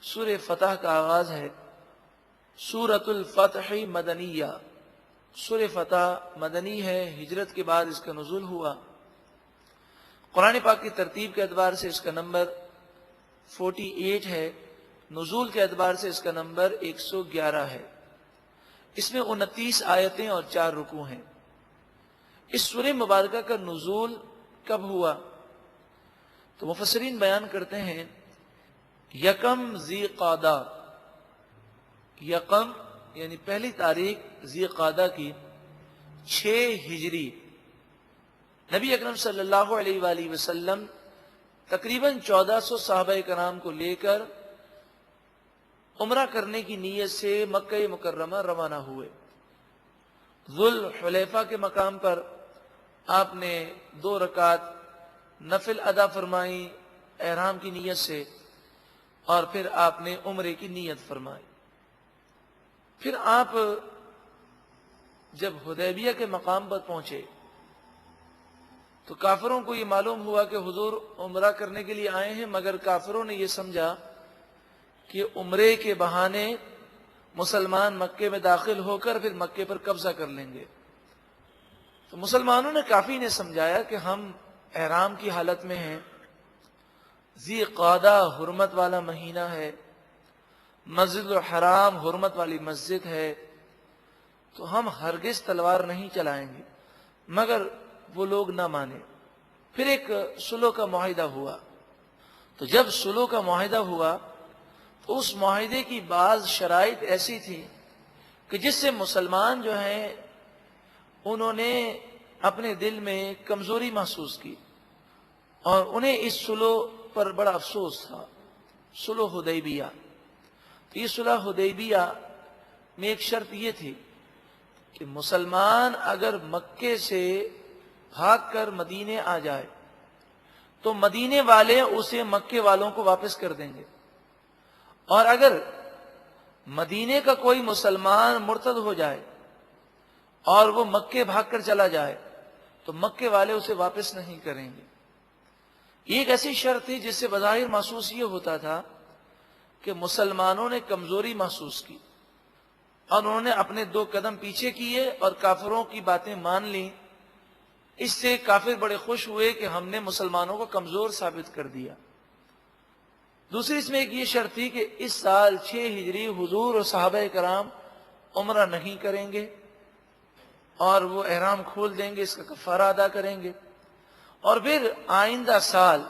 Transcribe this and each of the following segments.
سورہ فتح کا آغاز ہے۔ سورۃ الفتح مدنیہ، سورہ فتح مدنی ہے، ہجرت کے بعد اس کا نزول ہوا۔ قرآن پاک کی ترتیب کے اعتبار سے اس کا نمبر 48 ہے، نزول کے اعتبار سے اس کا نمبر 111 ہے۔ اس میں 29 آیتیں اور 4 رکوع ہیں۔ اس سورہ مبارکہ کا نزول کب ہوا؟ تو مفسرین بیان کرتے ہیں یکم ذی قعدہ، یکم یعنی پہلی تاریخ ذی قعدہ کی 6 ہجری، نبی اکرم صلی اللہ علیہ وآلہ وسلم تقریباً 1400 صحابہ کرام کو لے کر عمرہ کرنے کی نیت سے مکہ مکرمہ روانہ ہوئے۔ ذوالحلیفہ کے مقام پر آپ نے 2 رکعت نفل ادا فرمائی احرام کی نیت سے، اور پھر آپ نے عمرے کی نیت فرمائی۔ پھر آپ جب حدیبیہ کے مقام پر پہنچے تو کافروں کو یہ معلوم ہوا کہ حضور عمرہ کرنے کے لیے آئے ہیں، مگر کافروں نے یہ سمجھا کہ عمرے کے بہانے مسلمان مکے میں داخل ہو کر پھر مکے پر قبضہ کر لیں گے۔ تو مسلمانوں نے کافی نے سمجھایا کہ ہم احرام کی حالت میں ہیں، ذی قعدہ حرمت والا مہینہ ہے، مسجد الحرام حرمت والی مسجد ہے، تو ہم ہرگز تلوار نہیں چلائیں گے، مگر وہ لوگ نہ مانے۔ پھر ایک صلح کا معاہدہ ہوا۔ تو جب صلح کا معاہدہ ہوا تو اس معاہدے کی بعض شرائط ایسی تھی کہ جس سے مسلمان جو ہیں انہوں نے اپنے دل میں کمزوری محسوس کی، اور انہیں اس صلح پر بڑا افسوس تھا۔ صلح حدیبیہ، تو یہ صلح حدیبیہ میں ایک شرط یہ تھی کہ مسلمان اگر مکے سے بھاگ کر مدینے آ جائے تو مدینے والے اسے مکے والوں کو واپس کر دیں گے، اور اگر مدینے کا کوئی مسلمان مرتد ہو جائے اور وہ مکے بھاگ کر چلا جائے تو مکے والے اسے واپس نہیں کریں گے۔ یہ ایک ایسی شرط تھی جس سے بظاہر محسوس یہ ہوتا تھا کہ مسلمانوں نے کمزوری محسوس کی، اور انہوں نے اپنے 2 قدم پیچھے کیے اور کافروں کی باتیں مان لیں۔ اس سے کافر بڑے خوش ہوئے کہ ہم نے مسلمانوں کو کمزور ثابت کر دیا۔ دوسری اس میں ایک یہ شرط تھی کہ اس سال 6 ہجری حضور اور صحابہ کرام عمرہ نہیں کریں گے، اور وہ احرام کھول دیں گے، اس کا کفارہ ادا کریں گے، اور پھر آئندہ سال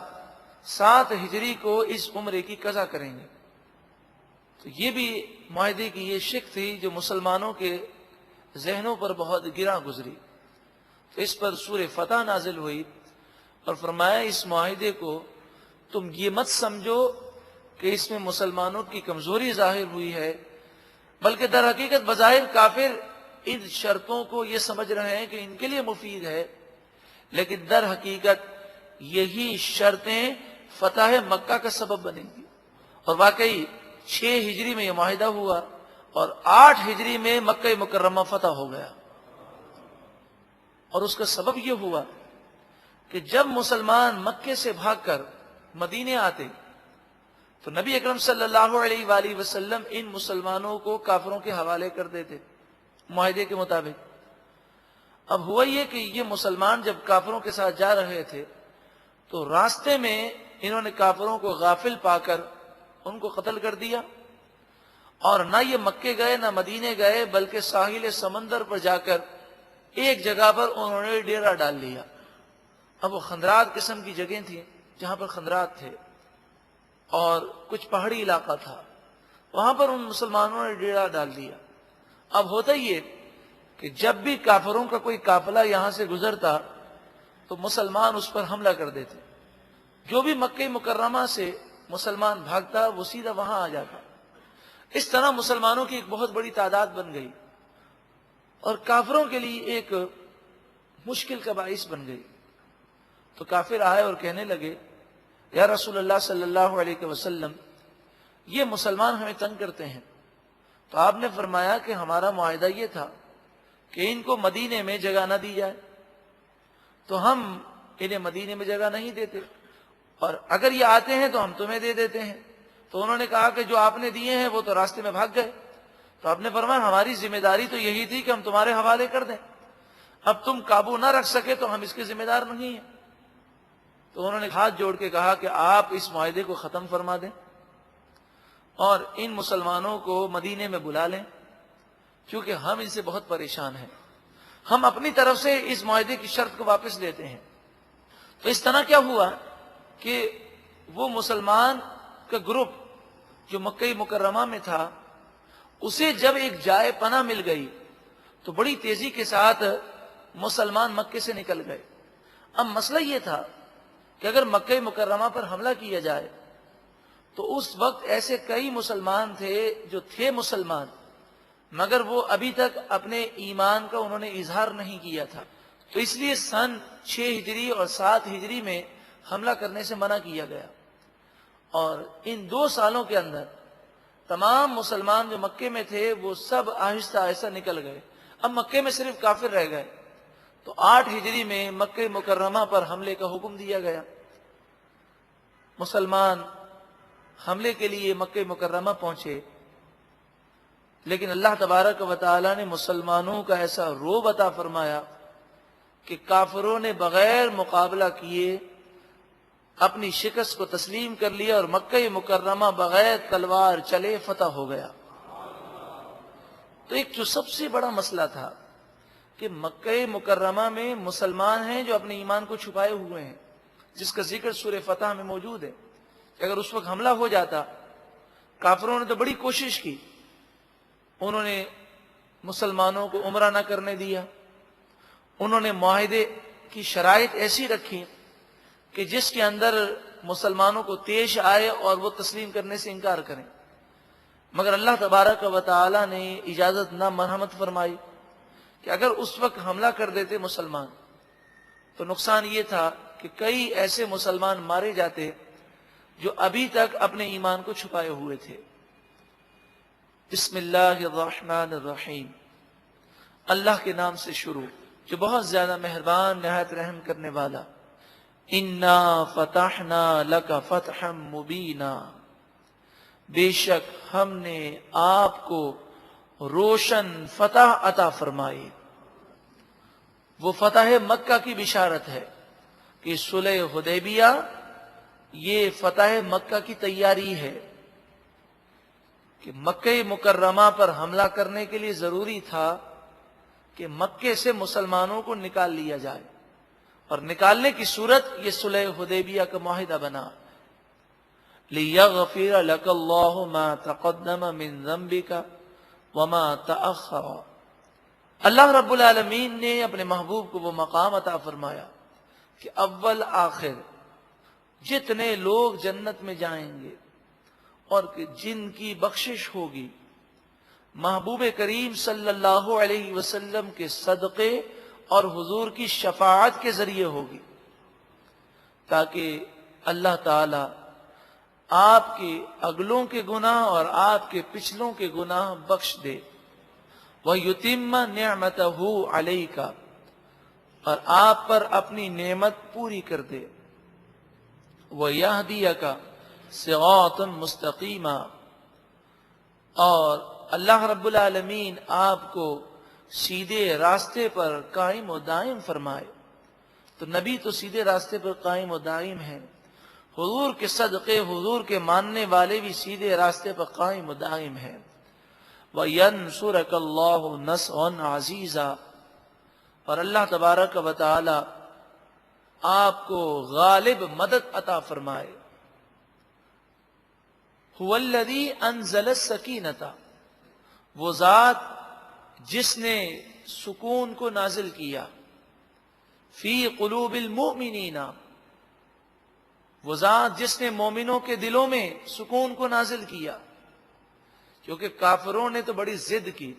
7 ہجری کو اس عمرے کی قضا کریں گے۔ تو یہ بھی معاہدے کی یہ شک تھی جو مسلمانوں کے ذہنوں پر بہت گراں گزری۔ تو اس پر سورہ فتح نازل ہوئی اور فرمایا اس معاہدے کو تم یہ مت سمجھو کہ اس میں مسلمانوں کی کمزوری ظاہر ہوئی ہے، بلکہ در حقیقت بظاہر کافر ان شرطوں کو یہ سمجھ رہے ہیں کہ ان کے لیے مفید ہے، لیکن در حقیقت یہی شرطیں فتح مکہ کا سبب بنیں گی۔ اور واقعی 6 ہجری میں یہ معاہدہ ہوا، اور 8 ہجری میں مکہ مکرمہ فتح ہو گیا۔ اور اس کا سبب یہ ہوا کہ جب مسلمان مکے سے بھاگ کر مدینے آتے تو نبی اکرم صلی اللہ علیہ وآلہ وسلم ان مسلمانوں کو کافروں کے حوالے کر دیتے معاہدے کے مطابق۔ اب ہوا یہ کہ یہ مسلمان جب کافروں کے ساتھ جا رہے تھے تو راستے میں انہوں نے کافروں کو غافل پا کر ان کو قتل کر دیا، اور نہ یہ مکے گئے نہ مدینے گئے، بلکہ ساحل سمندر پر جا کر ایک جگہ پر انہوں نے ڈیرا ڈال لیا۔ اب وہ خندرات قسم کی جگہیں تھیں جہاں پر خندرات تھے، اور کچھ پہاڑی علاقہ تھا، وہاں پر ان مسلمانوں نے ڈیرا ڈال دیا۔ اب ہوتا یہ کہ جب بھی کافروں کا کوئی قافلہ یہاں سے گزرتا تو مسلمان اس پر حملہ کر دیتے۔ جو بھی مکہ مکرمہ سے مسلمان بھاگتا وہ سیدھا وہاں آ جاتا۔ اس طرح مسلمانوں کی ایک بہت بڑی تعداد بن گئی، اور کافروں کے لیے ایک مشکل کا باعث بن گئی۔ تو کافر آئے اور کہنے لگے یا رسول اللہ صلی اللہ علیہ وسلم، یہ مسلمان ہمیں تنگ کرتے ہیں۔ تو آپ نے فرمایا کہ ہمارا معاہدہ یہ تھا کہ ان کو مدینے میں جگہ نہ دی جائے، تو ہم انہیں مدینے میں جگہ نہیں دیتے، اور اگر یہ آتے ہیں تو ہم تمہیں دے دیتے ہیں، تو انہوں نے کہا کہ جو آپ نے دیے ہیں وہ تو راستے میں بھاگ گئے. تو آپ نے فرمایا ہماری ذمہ داری تو یہی تھی کہ ہم تمہارے حوالے کر دیں, اب تم قابو نہ رکھ سکے تو ہم اس کے ذمہ دار نہیں ہیں. تو انہوں نے ہاتھ جوڑ کے کہا کہ آپ اس معاہدے کو ختم فرما دیں اور ان مسلمانوں کو مدینے میں بلا لیں, کیونکہ ہم ان سے بہت پریشان ہیں, ہم اپنی طرف سے اس معاہدے کی شرط کو واپس لیتے ہیں. تو اس طرح کیا ہوا کہ وہ مسلمان کا گروپ جو مکہ مکرمہ میں تھا, اسے جب ایک جائے پناہ مل گئی تو بڑی تیزی کے ساتھ مسلمان مکے سے نکل گئے. اب مسئلہ یہ تھا کہ اگر مکہ مکرمہ پر حملہ کیا جائے تو اس وقت ایسے کئی مسلمان تھے جو تھے مسلمان مگر وہ ابھی تک اپنے ایمان کا انہوں نے اظہار نہیں کیا تھا. تو اس لیے سن 6 ہجری اور 7 ہجری میں حملہ کرنے سے منع کیا گیا, اور ان 2 سالوں کے اندر تمام مسلمان جو مکے میں تھے وہ سب آہستہ آہستہ نکل گئے. اب مکے میں صرف کافر رہ گئے. تو 8 ہجری میں مکہ مکرمہ پر حملے کا حکم دیا گیا. مسلمان حملے کے لیے مکہ مکرمہ پہنچے, لیکن اللہ تبارک و تعالی نے مسلمانوں کا ایسا رعب عطا فرمایا کہ کافروں نے بغیر مقابلہ کیے اپنی شکست کو تسلیم کر لیا اور مکہ مکرمہ بغیر تلوار چلے فتح ہو گیا. تو ایک جو سب سے بڑا مسئلہ تھا کہ مکہ مکرمہ میں مسلمان ہیں جو اپنے ایمان کو چھپائے ہوئے ہیں, جس کا ذکر سورہ فتح میں موجود ہے کہ اگر اس وقت حملہ ہو جاتا, کافروں نے تو بڑی کوشش کی, انہوں نے مسلمانوں کو عمرہ نہ کرنے دیا, انہوں نے معاہدے کی شرائط ایسی رکھی کہ جس کے اندر مسلمانوں کو پیش آئے اور وہ تسلیم کرنے سے انکار کریں, مگر اللہ تبارک و تعالی نے اجازت نہ مرحمت فرمائی کہ اگر اس وقت حملہ کر دیتے مسلمان تو نقصان یہ تھا کہ کئی ایسے مسلمان مارے جاتے جو ابھی تک اپنے ایمان کو چھپائے ہوئے تھے. بسم اللہ الرحمن الرحیم, اللہ کے نام سے شروع جو بہت زیادہ مہربان نہایت رحم کرنے والا. انا فتحنا لک فتحا مبینا, بے شک ہم نے آپ کو روشن فتح عطا فرمائی. وہ فتح مکہ کی بشارت ہے کہ صلح حدیبیہ یہ فتح مکہ کی تیاری ہے کہ مکہ مکرمہ پر حملہ کرنے کے لیے ضروری تھا کہ مکے سے مسلمانوں کو نکال لیا جائے, اور نکالنے کی صورت یہ صلح حدیبیہ کا معاہدہ بنا. لِيَغْفِرَ لَكَ اللَّهُ مَا تَقَدَّمَ مِن ذَنبِكَ وَمَا تَأَخَّرَ. اللہ رب العالمین نے اپنے محبوب کو وہ مقام عطا فرمایا کہ اول آخر جتنے لوگ جنت میں جائیں گے اور جن کی بخشش ہوگی محبوب کریم صلی اللہ علیہ وسلم کے صدقے اور حضور کی شفاعت کے ذریعے ہوگی, تاکہ اللہ تعالی آپ کے اگلوں کے گناہ اور آپ کے پچھلوں کے گناہ بخش دے. وَيُتِمَّ نِعْمَتَهُ عَلَيْكَ, اور آپ پر اپنی نعمت پوری کر دے. وَيَهْدِيَكَ صِرَاطًا مُسْتَقِيمًا, اور اللہ رب العالمین آپ کو سیدھے راستے پر قائم و دائم فرمائے. تو نبی تو سیدھے راستے پر قائم و دائم ہیں, حضور کے صدقے حضور کے ماننے والے بھی سیدھے راستے پر قائم و دائم ہیں. وَيَنْصُرَكَ اللَّهُ نَصْرًا عَزِيزًا, اور اللہ تبارک و تعالی آپ کو غالب مدد عطا فرمائے. هُوَ الَّذِي أَنزَلَ السَّكِينَةَ, وہ ذات جس نے سکون کو نازل کیا. فی قلوب المؤمنین, وہ ذات جس نے مومنوں کے دلوں میں سکون کو نازل کیا, کیونکہ کافروں نے تو بڑی ضد کی.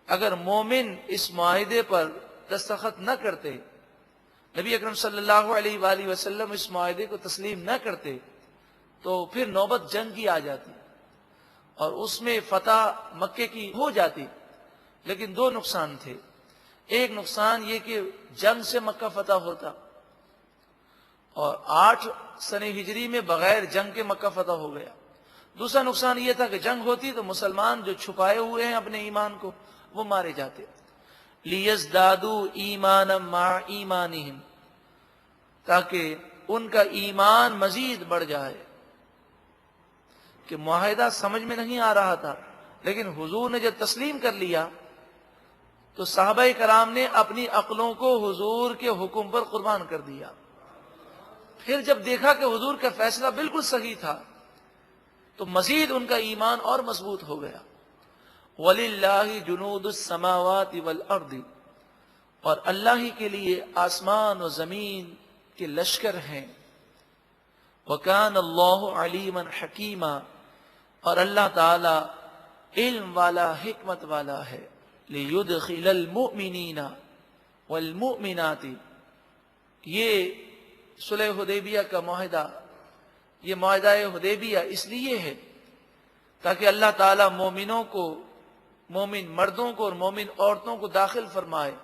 اگر مومن اس معاہدے پر دستخط نہ کرتے, نبی اکرم صلی اللہ علیہ وآلہ وسلم اس معاہدے کو تسلیم نہ کرتے, تو پھر نوبت جنگ کی آ جاتی اور اس میں فتح مکے کی ہو جاتی. لیکن 2 نقصان تھے. ایک نقصان یہ کہ جنگ سے مکہ فتح ہوتا, اور 8 سن ہجری میں بغیر جنگ کے مکہ فتح ہو گیا. دوسرا نقصان یہ تھا کہ جنگ ہوتی تو مسلمان جو چھپائے ہوئے ہیں اپنے ایمان کو وہ مارے جاتے. لیزدادوا ایمانا مع ایمانہم، تاکہ ان کا ایمان مزید بڑھ جائے. کہ معاہدہ سمجھ میں نہیں آ رہا تھا، لیکن حضور نے جب تسلیم کر لیا تو صحابہ کرام نے اپنی عقلوں کو حضور کے حکم پر قربان کر دیا. پھر جب دیکھا کہ حضور کا فیصلہ بالکل صحیح تھا تو مزید ان کا ایمان اور مضبوط ہو گیا. وَلِلَّهِ جُنُودُ السَّمَاوَاتِ وَالْأَرْضِ، اور اللہ ہی کے لیے آسمان و زمین کے لشکر ہیں. وَكَانَ اللَّهُ عَلِيمًا حَكِيمًا، اور اللہ تعالی علم والا، حکمت والا ہے. لِيُدْخِلَ الْمُؤْمِنِينَ وَالْمُؤْمِنَاتِ، یہ صلح حدیبیہ کا معاہدہ، یہ معاہدہ حدیبیہ اس لیے ہے تاکہ اللہ تعالیٰ مومنوں کو، مومن مردوں کو اور مومن عورتوں کو داخل فرمائے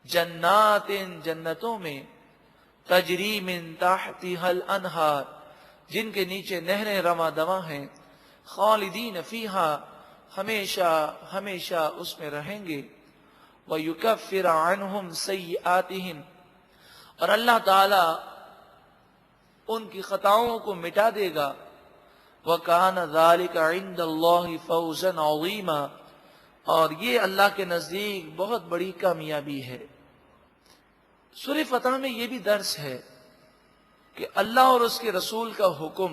جنات، جنتوں میں، تجری من تحتها الانہار، جن کے نیچے نہریں رواں دواں ہیں، خالدین فیہا، ہمیشہ ہمیشہ اس میں رہیں گے. وَيُكَفِّرَ عَنْهُمْ سَيِّئَاتِهِمْ، اور اللہ تعالی ان کی خطاؤں کو مٹا دے گا. وَكَانَ ذَلِكَ عِنْدَ اللَّهِ فَوْزًا عَظِيمًا، اور یہ اللہ کے نزدیک بہت بڑی کامیابی ہے. سورہ فتح میں یہ بھی درس ہے کہ اللہ اور اس کے رسول کا حکم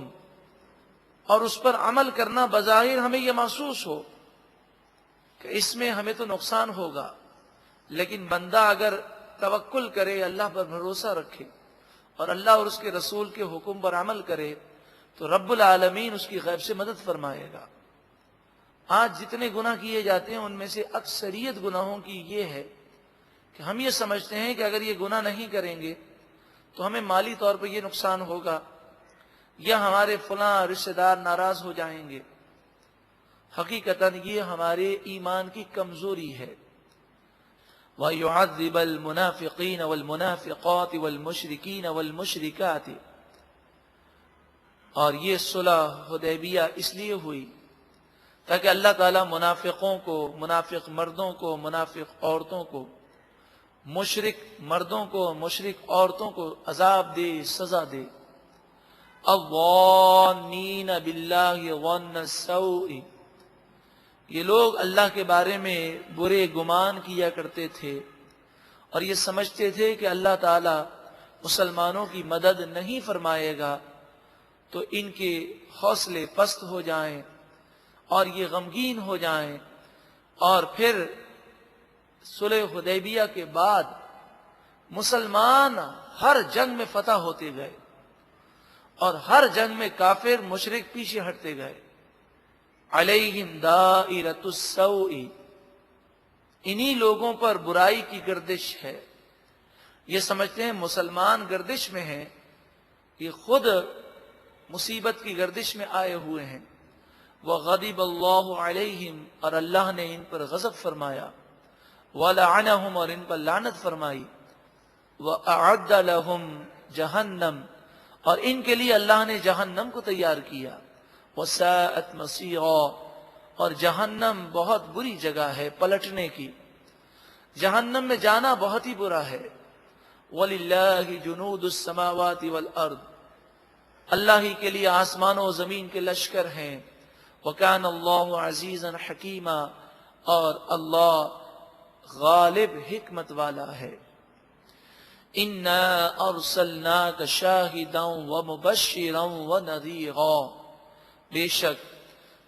اور اس پر عمل کرنا بظاہر ہمیں یہ محسوس ہو کہ اس میں ہمیں تو نقصان ہوگا، لیکن بندہ اگر توکل کرے، اللہ پر بھروسہ رکھے اور اللہ اور اس کے رسول کے حکم پر عمل کرے تو رب العالمین اس کی غیب سے مدد فرمائے گا. آج جتنے گناہ کیے جاتے ہیں ان میں سے اکثریت گناہوں کی یہ ہے کہ ہم یہ سمجھتے ہیں کہ اگر یہ گناہ نہیں کریں گے تو ہمیں مالی طور پر یہ نقصان ہوگا یا ہمارے فلاں رشتہ دار ناراض ہو جائیں گے. حقیقتاً یہ ہمارے ایمان کی کمزوری ہے. وَيُعَذِّبَ الْمُنَافِقِينَ وَالْمُنَافِقَاتِ وَالْمُشْرِكِينَ وَالْمُشْرِكَاتِ، اور یہ صلح حدیبیہ اس لیے ہوئی تاکہ اللہ تعالیٰ منافقوں کو، منافق مردوں کو، منافق عورتوں کو، مشرک مردوں کو، مشرک عورتوں کو عذاب دے، سزا دے. الظَّانِّينَ بِاللَّهِ ظَنَّ السَّوْءِ، یہ لوگ اللہ کے بارے میں برے گمان کیا کرتے تھے اور یہ سمجھتے تھے کہ اللہ تعالی مسلمانوں کی مدد نہیں فرمائے گا تو ان کے حوصلے پست ہو جائیں اور یہ غمگین ہو جائیں. اور پھر صلح حدیبیہ کے بعد مسلمان ہر جنگ میں فتح ہوتے گئے اور ہر جنگ میں کافر مشرک پیچھے ہٹتے گئے. علیہم دائرۃ السوء، انہی لوگوں پر برائی کی گردش ہے. یہ سمجھتے ہیں مسلمان گردش میں ہیں، یہ خود مصیبت کی گردش میں آئے ہوئے ہیں. وغضب اللہ علیہم، اور اللہ نے ان پر غضب فرمایا. ولعنہم، اور ان پر لعنت فرمائی. واعد لہم جہنم، اور ان کے لیے اللہ نے جہنم کو تیار کیا. وساءت مصیرا، اور جہنم بہت بری جگہ ہے پلٹنے کی، جہنم میں جانا بہت ہی برا ہے. وَلِلَّهِ جُنُودُ السَّمَاوَاتِ وَالْأَرْضِ، اللہ ہی کے لیے آسمانوں و زمین کے لشکر ہیں. وَكَانَ اللَّهُ عَزِيزًا حَكِيمًا، اور اللہ غالب حکمت والا ہے. إِنَّا أَرْسَلْنَاكَ شَاهِدًا وَمُبَشِّرًا وَنَذِيرًا، بے شک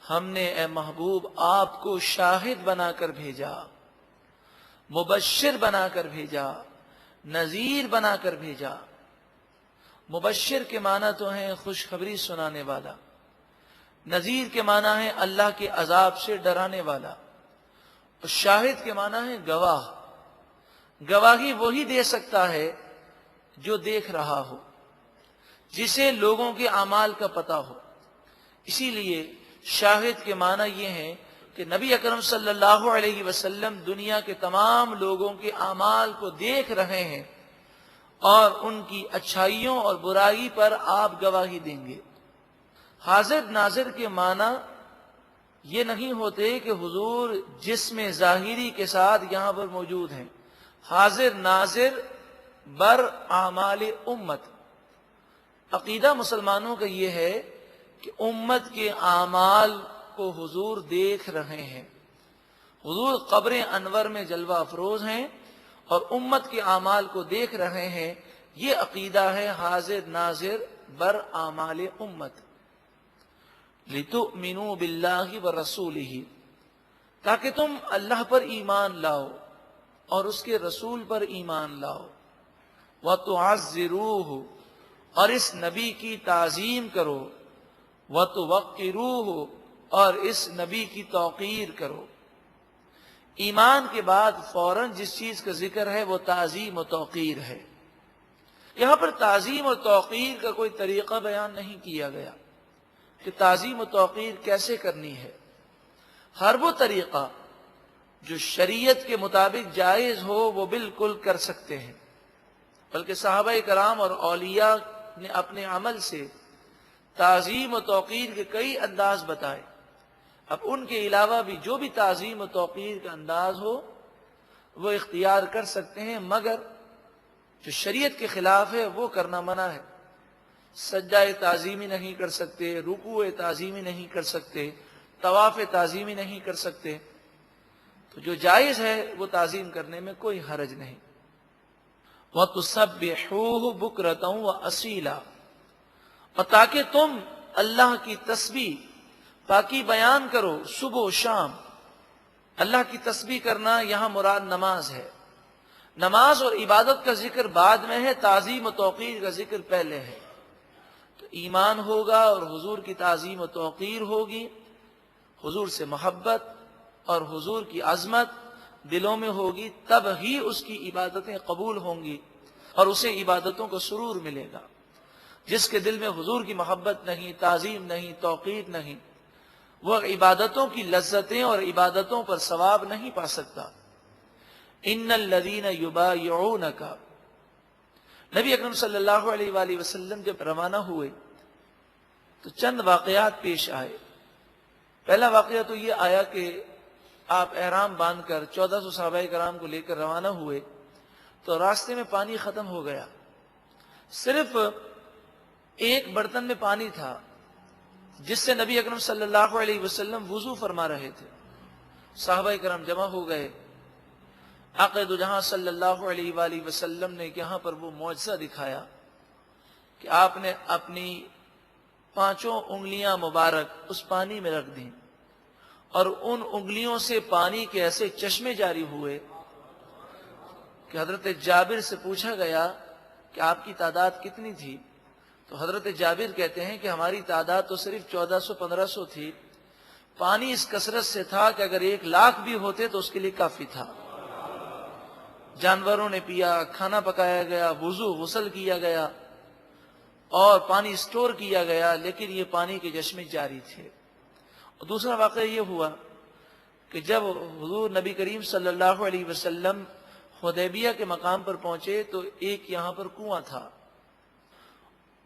ہم نے اے محبوب آپ کو شاہد بنا کر بھیجا، مبشر بنا کر بھیجا، نذیر بنا کر بھیجا. مبشر کے معنی تو ہیں خوشخبری سنانے والا، نذیر کے معنی ہے اللہ کے عذاب سے ڈرانے والا، اور شاہد کے معنی ہے گواہ. گواہی وہی دے سکتا ہے جو دیکھ رہا ہو، جسے لوگوں کے اعمال کا پتہ ہو. اسی لیے شاہد کے معنی یہ ہیں کہ نبی اکرم صلی اللہ علیہ وسلم دنیا کے تمام لوگوں کے اعمال کو دیکھ رہے ہیں اور ان کی اچھائیوں اور برائی پر آپ گواہی دیں گے. حاضر ناظر کے معنی یہ نہیں ہوتے کہ حضور جسم ظاہری کے ساتھ یہاں پر موجود ہیں. حاضر ناظر بر اعمال امت. عقیدہ مسلمانوں کا یہ ہے کہ امت کے اعمال کو حضور دیکھ رہے ہیں. حضور قبر انور میں جلوہ افروز ہیں اور امت کے اعمال کو دیکھ رہے ہیں. یہ عقیدہ ہے حاضر ناظر بر اعمال امت. لِتُؤْمِنُوا بِاللَّهِ وَرَسُولِهِ، تاکہ تم اللہ پر ایمان لاؤ اور اس کے رسول پر ایمان لاؤ. وَتُعَزِّرُوهُ، اور اس نبی کی تعظیم کرو. وَتُوَقِّرُوهُ، اور اس نبی کی توقیر کرو. ایمان کے بعد فوراً جس چیز کا ذکر ہے وہ تعظیم و توقیر ہے. یہاں پر تعظیم اور توقیر کا کوئی طریقہ بیان نہیں کیا گیا کہ تعظیم و توقیر کیسے کرنی ہے. ہر وہ طریقہ جو شریعت کے مطابق جائز ہو وہ بالکل کر سکتے ہیں. بلکہ صحابہ کرام اور اولیاء نے اپنے عمل سے تعظیم و توقیر کے کئی انداز بتائے. اب ان کے علاوہ بھی جو بھی تعظیم و توقیر کا انداز ہو وہ اختیار کر سکتے ہیں، مگر جو شریعت کے خلاف ہے وہ کرنا منع ہے. سجدہ تعظیمی نہیں کر سکتے، رکوع تعظیمی نہیں کر سکتے، طواف تعظیمی نہیں کر سکتے. تو جو جائز ہے وہ تعظیم کرنے میں کوئی حرج نہیں. وَتُسَبِّحُوهُ بُكْرَةً وَأَصِيلًا، اور تاکہ تم اللہ کی تسبیح پاکی بیان کرو صبح و شام. اللہ کی تسبیح کرنا یہاں مراد نماز ہے. نماز اور عبادت کا ذکر بعد میں ہے، تعظیم و توقیر کا ذکر پہلے ہے. تو ایمان ہوگا اور حضور کی تعظیم و توقیر ہوگی، حضور سے محبت اور حضور کی عظمت دلوں میں ہوگی، تب ہی اس کی عبادتیں قبول ہوں گی اور اسے عبادتوں کو سرور ملے گا. جس کے دل میں حضور کی محبت نہیں، تعظیم نہیں، توقیر نہیں، وہ عبادتوں کی لذتیں اور عبادتوں پر ثواب نہیں پا سکتا. ان الذین یبایعونک، نبی اکرم صلی اللہ علیہ وآلہ وسلم جب روانہ ہوئے تو چند واقعات پیش آئے. پہلا واقعہ تو یہ آیا کہ آپ احرام باندھ کر 1400 صحابہ کرام کو لے کر روانہ ہوئے تو راستے میں پانی ختم ہو گیا. صرف ایک برتن میں پانی تھا جس سے نبی اکرم صلی اللہ علیہ وسلم وضو فرما رہے تھے. صحابہ کرام جمع ہو گئے. آقا دو جہاں صلی اللہ علیہ وآلہ وسلم نے یہاں پر وہ معجزہ دکھایا کہ آپ نے اپنی 5 انگلیاں مبارک اس پانی میں رکھ دیں اور ان انگلیوں سے پانی کے ایسے چشمے جاری ہوئے کہ حضرت جابر سے پوچھا گیا کہ آپ کی تعداد کتنی تھی؟ تو حضرت جابر کہتے ہیں کہ ہماری تعداد تو صرف 1400-1500 تھی. پانی اس کثرت سے تھا کہ اگر 1,00,000 بھی ہوتے تو اس کے لیے کافی تھا. جانوروں نے پیا، کھانا پکایا گیا، وضو غسل کیا گیا اور پانی سٹور کیا گیا، لیکن یہ پانی کے چشمے جاری تھے. اور دوسرا واقعہ یہ ہوا کہ جب حضور نبی کریم صلی اللہ علیہ وسلم حدیبیہ کے مقام پر پہنچے تو ایک یہاں پر کنواں تھا.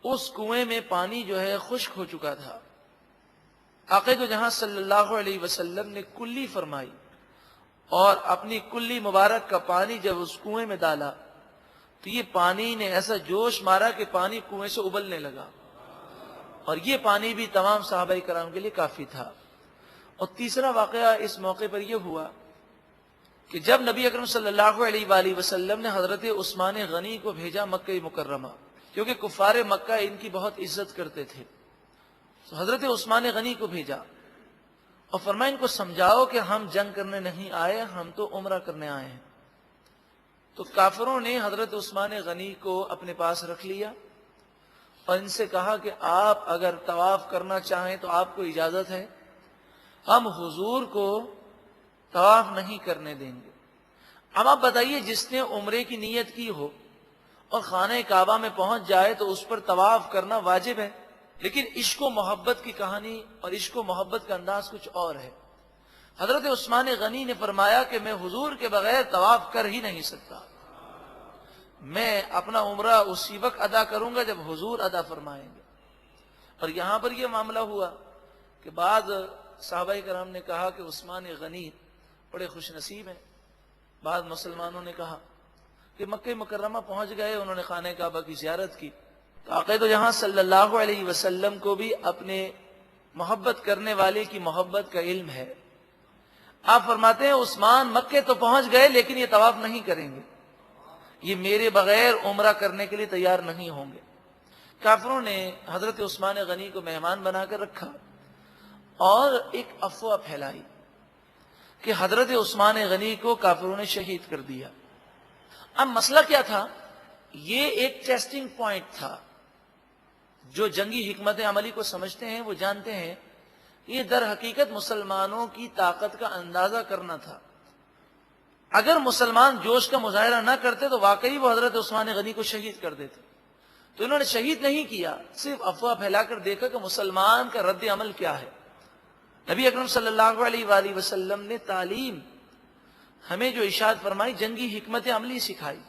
اس کنویں میں پانی جو ہے خشک ہو چکا تھا. آقا دو جہاں صلی اللہ علیہ وسلم نے کلی فرمائی اور اپنی کلی مبارک کا پانی جب اس کنویں میں ڈالا تو یہ پانی نے ایسا جوش مارا کہ پانی کنویں سے ابلنے لگا اور یہ پانی بھی تمام صحابہ کرام کے لیے کافی تھا. اور تیسرا واقعہ اس موقع پر یہ ہوا کہ جب نبی اکرم صلی اللہ علیہ وآلہ وسلم نے حضرت عثمان غنی کو بھیجا مکہ مکرمہ، کیونکہ کفار مکہ ان کی بہت عزت کرتے تھے، تو حضرت عثمان غنی کو بھیجا اور فرمایا ان کو سمجھاؤ کہ ہم جنگ کرنے نہیں آئے، ہم تو عمرہ کرنے آئے ہیں. تو کافروں نے حضرت عثمان غنی کو اپنے پاس رکھ لیا اور ان سے کہا کہ آپ اگر طواف کرنا چاہیں تو آپ کو اجازت ہے، ہم حضور کو طواف نہیں کرنے دیں گے. اب آپ بتائیے، جس نے عمرے کی نیت کی ہو اور خانہ کعبہ میں پہنچ جائے تو اس پر طواف کرنا واجب ہے، لیکن عشق و محبت کی کہانی اور عشق و محبت کا انداز کچھ اور ہے. حضرت عثمان غنی نے فرمایا کہ میں حضور کے بغیر طواف کر ہی نہیں سکتا، میں اپنا عمرہ اسی وقت ادا کروں گا جب حضور ادا فرمائیں گے. اور یہاں پر یہ معاملہ ہوا کہ بعض صحابہ کرام نے کہا کہ عثمان غنی بڑے خوش نصیب ہیں. بعض مسلمانوں نے کہا کہ مکہ مکرمہ پہنچ گئے, انہوں نے خانہ کعبہ کی زیارت کی. تو آقا تو جہاں صلی اللہ علیہ وسلم کو بھی اپنے محبت کرنے والے کی محبت کا علم ہے. آپ فرماتے ہیں عثمان مکے تو پہنچ گئے لیکن یہ طواف نہیں کریں گے, یہ میرے بغیر عمرہ کرنے کے لیے تیار نہیں ہوں گے. کافروں نے حضرت عثمان غنی کو مہمان بنا کر رکھا اور ایک افواہ پھیلائی کہ حضرت عثمان غنی کو کافروں نے شہید کر دیا. اب مسئلہ کیا تھا؟ یہ ایک ٹیسٹنگ پوائنٹ تھا. جو جنگی حکمت عملی کو سمجھتے ہیں وہ جانتے ہیں یہ در حقیقت مسلمانوں کی طاقت کا اندازہ کرنا تھا. اگر مسلمان جوش کا مظاہرہ نہ کرتے تو واقعی وہ حضرت عثمان غنی کو شہید کر دیتے. تو انہوں نے شہید نہیں کیا, صرف افواہ پھیلا کر دیکھا کہ مسلمان کا رد عمل کیا ہے. نبی اکرم صلی اللہ علیہ وآلہ وسلم نے تعلیم ہمیں جو ارشاد فرمائی, جنگی حکمت عملی سکھائی.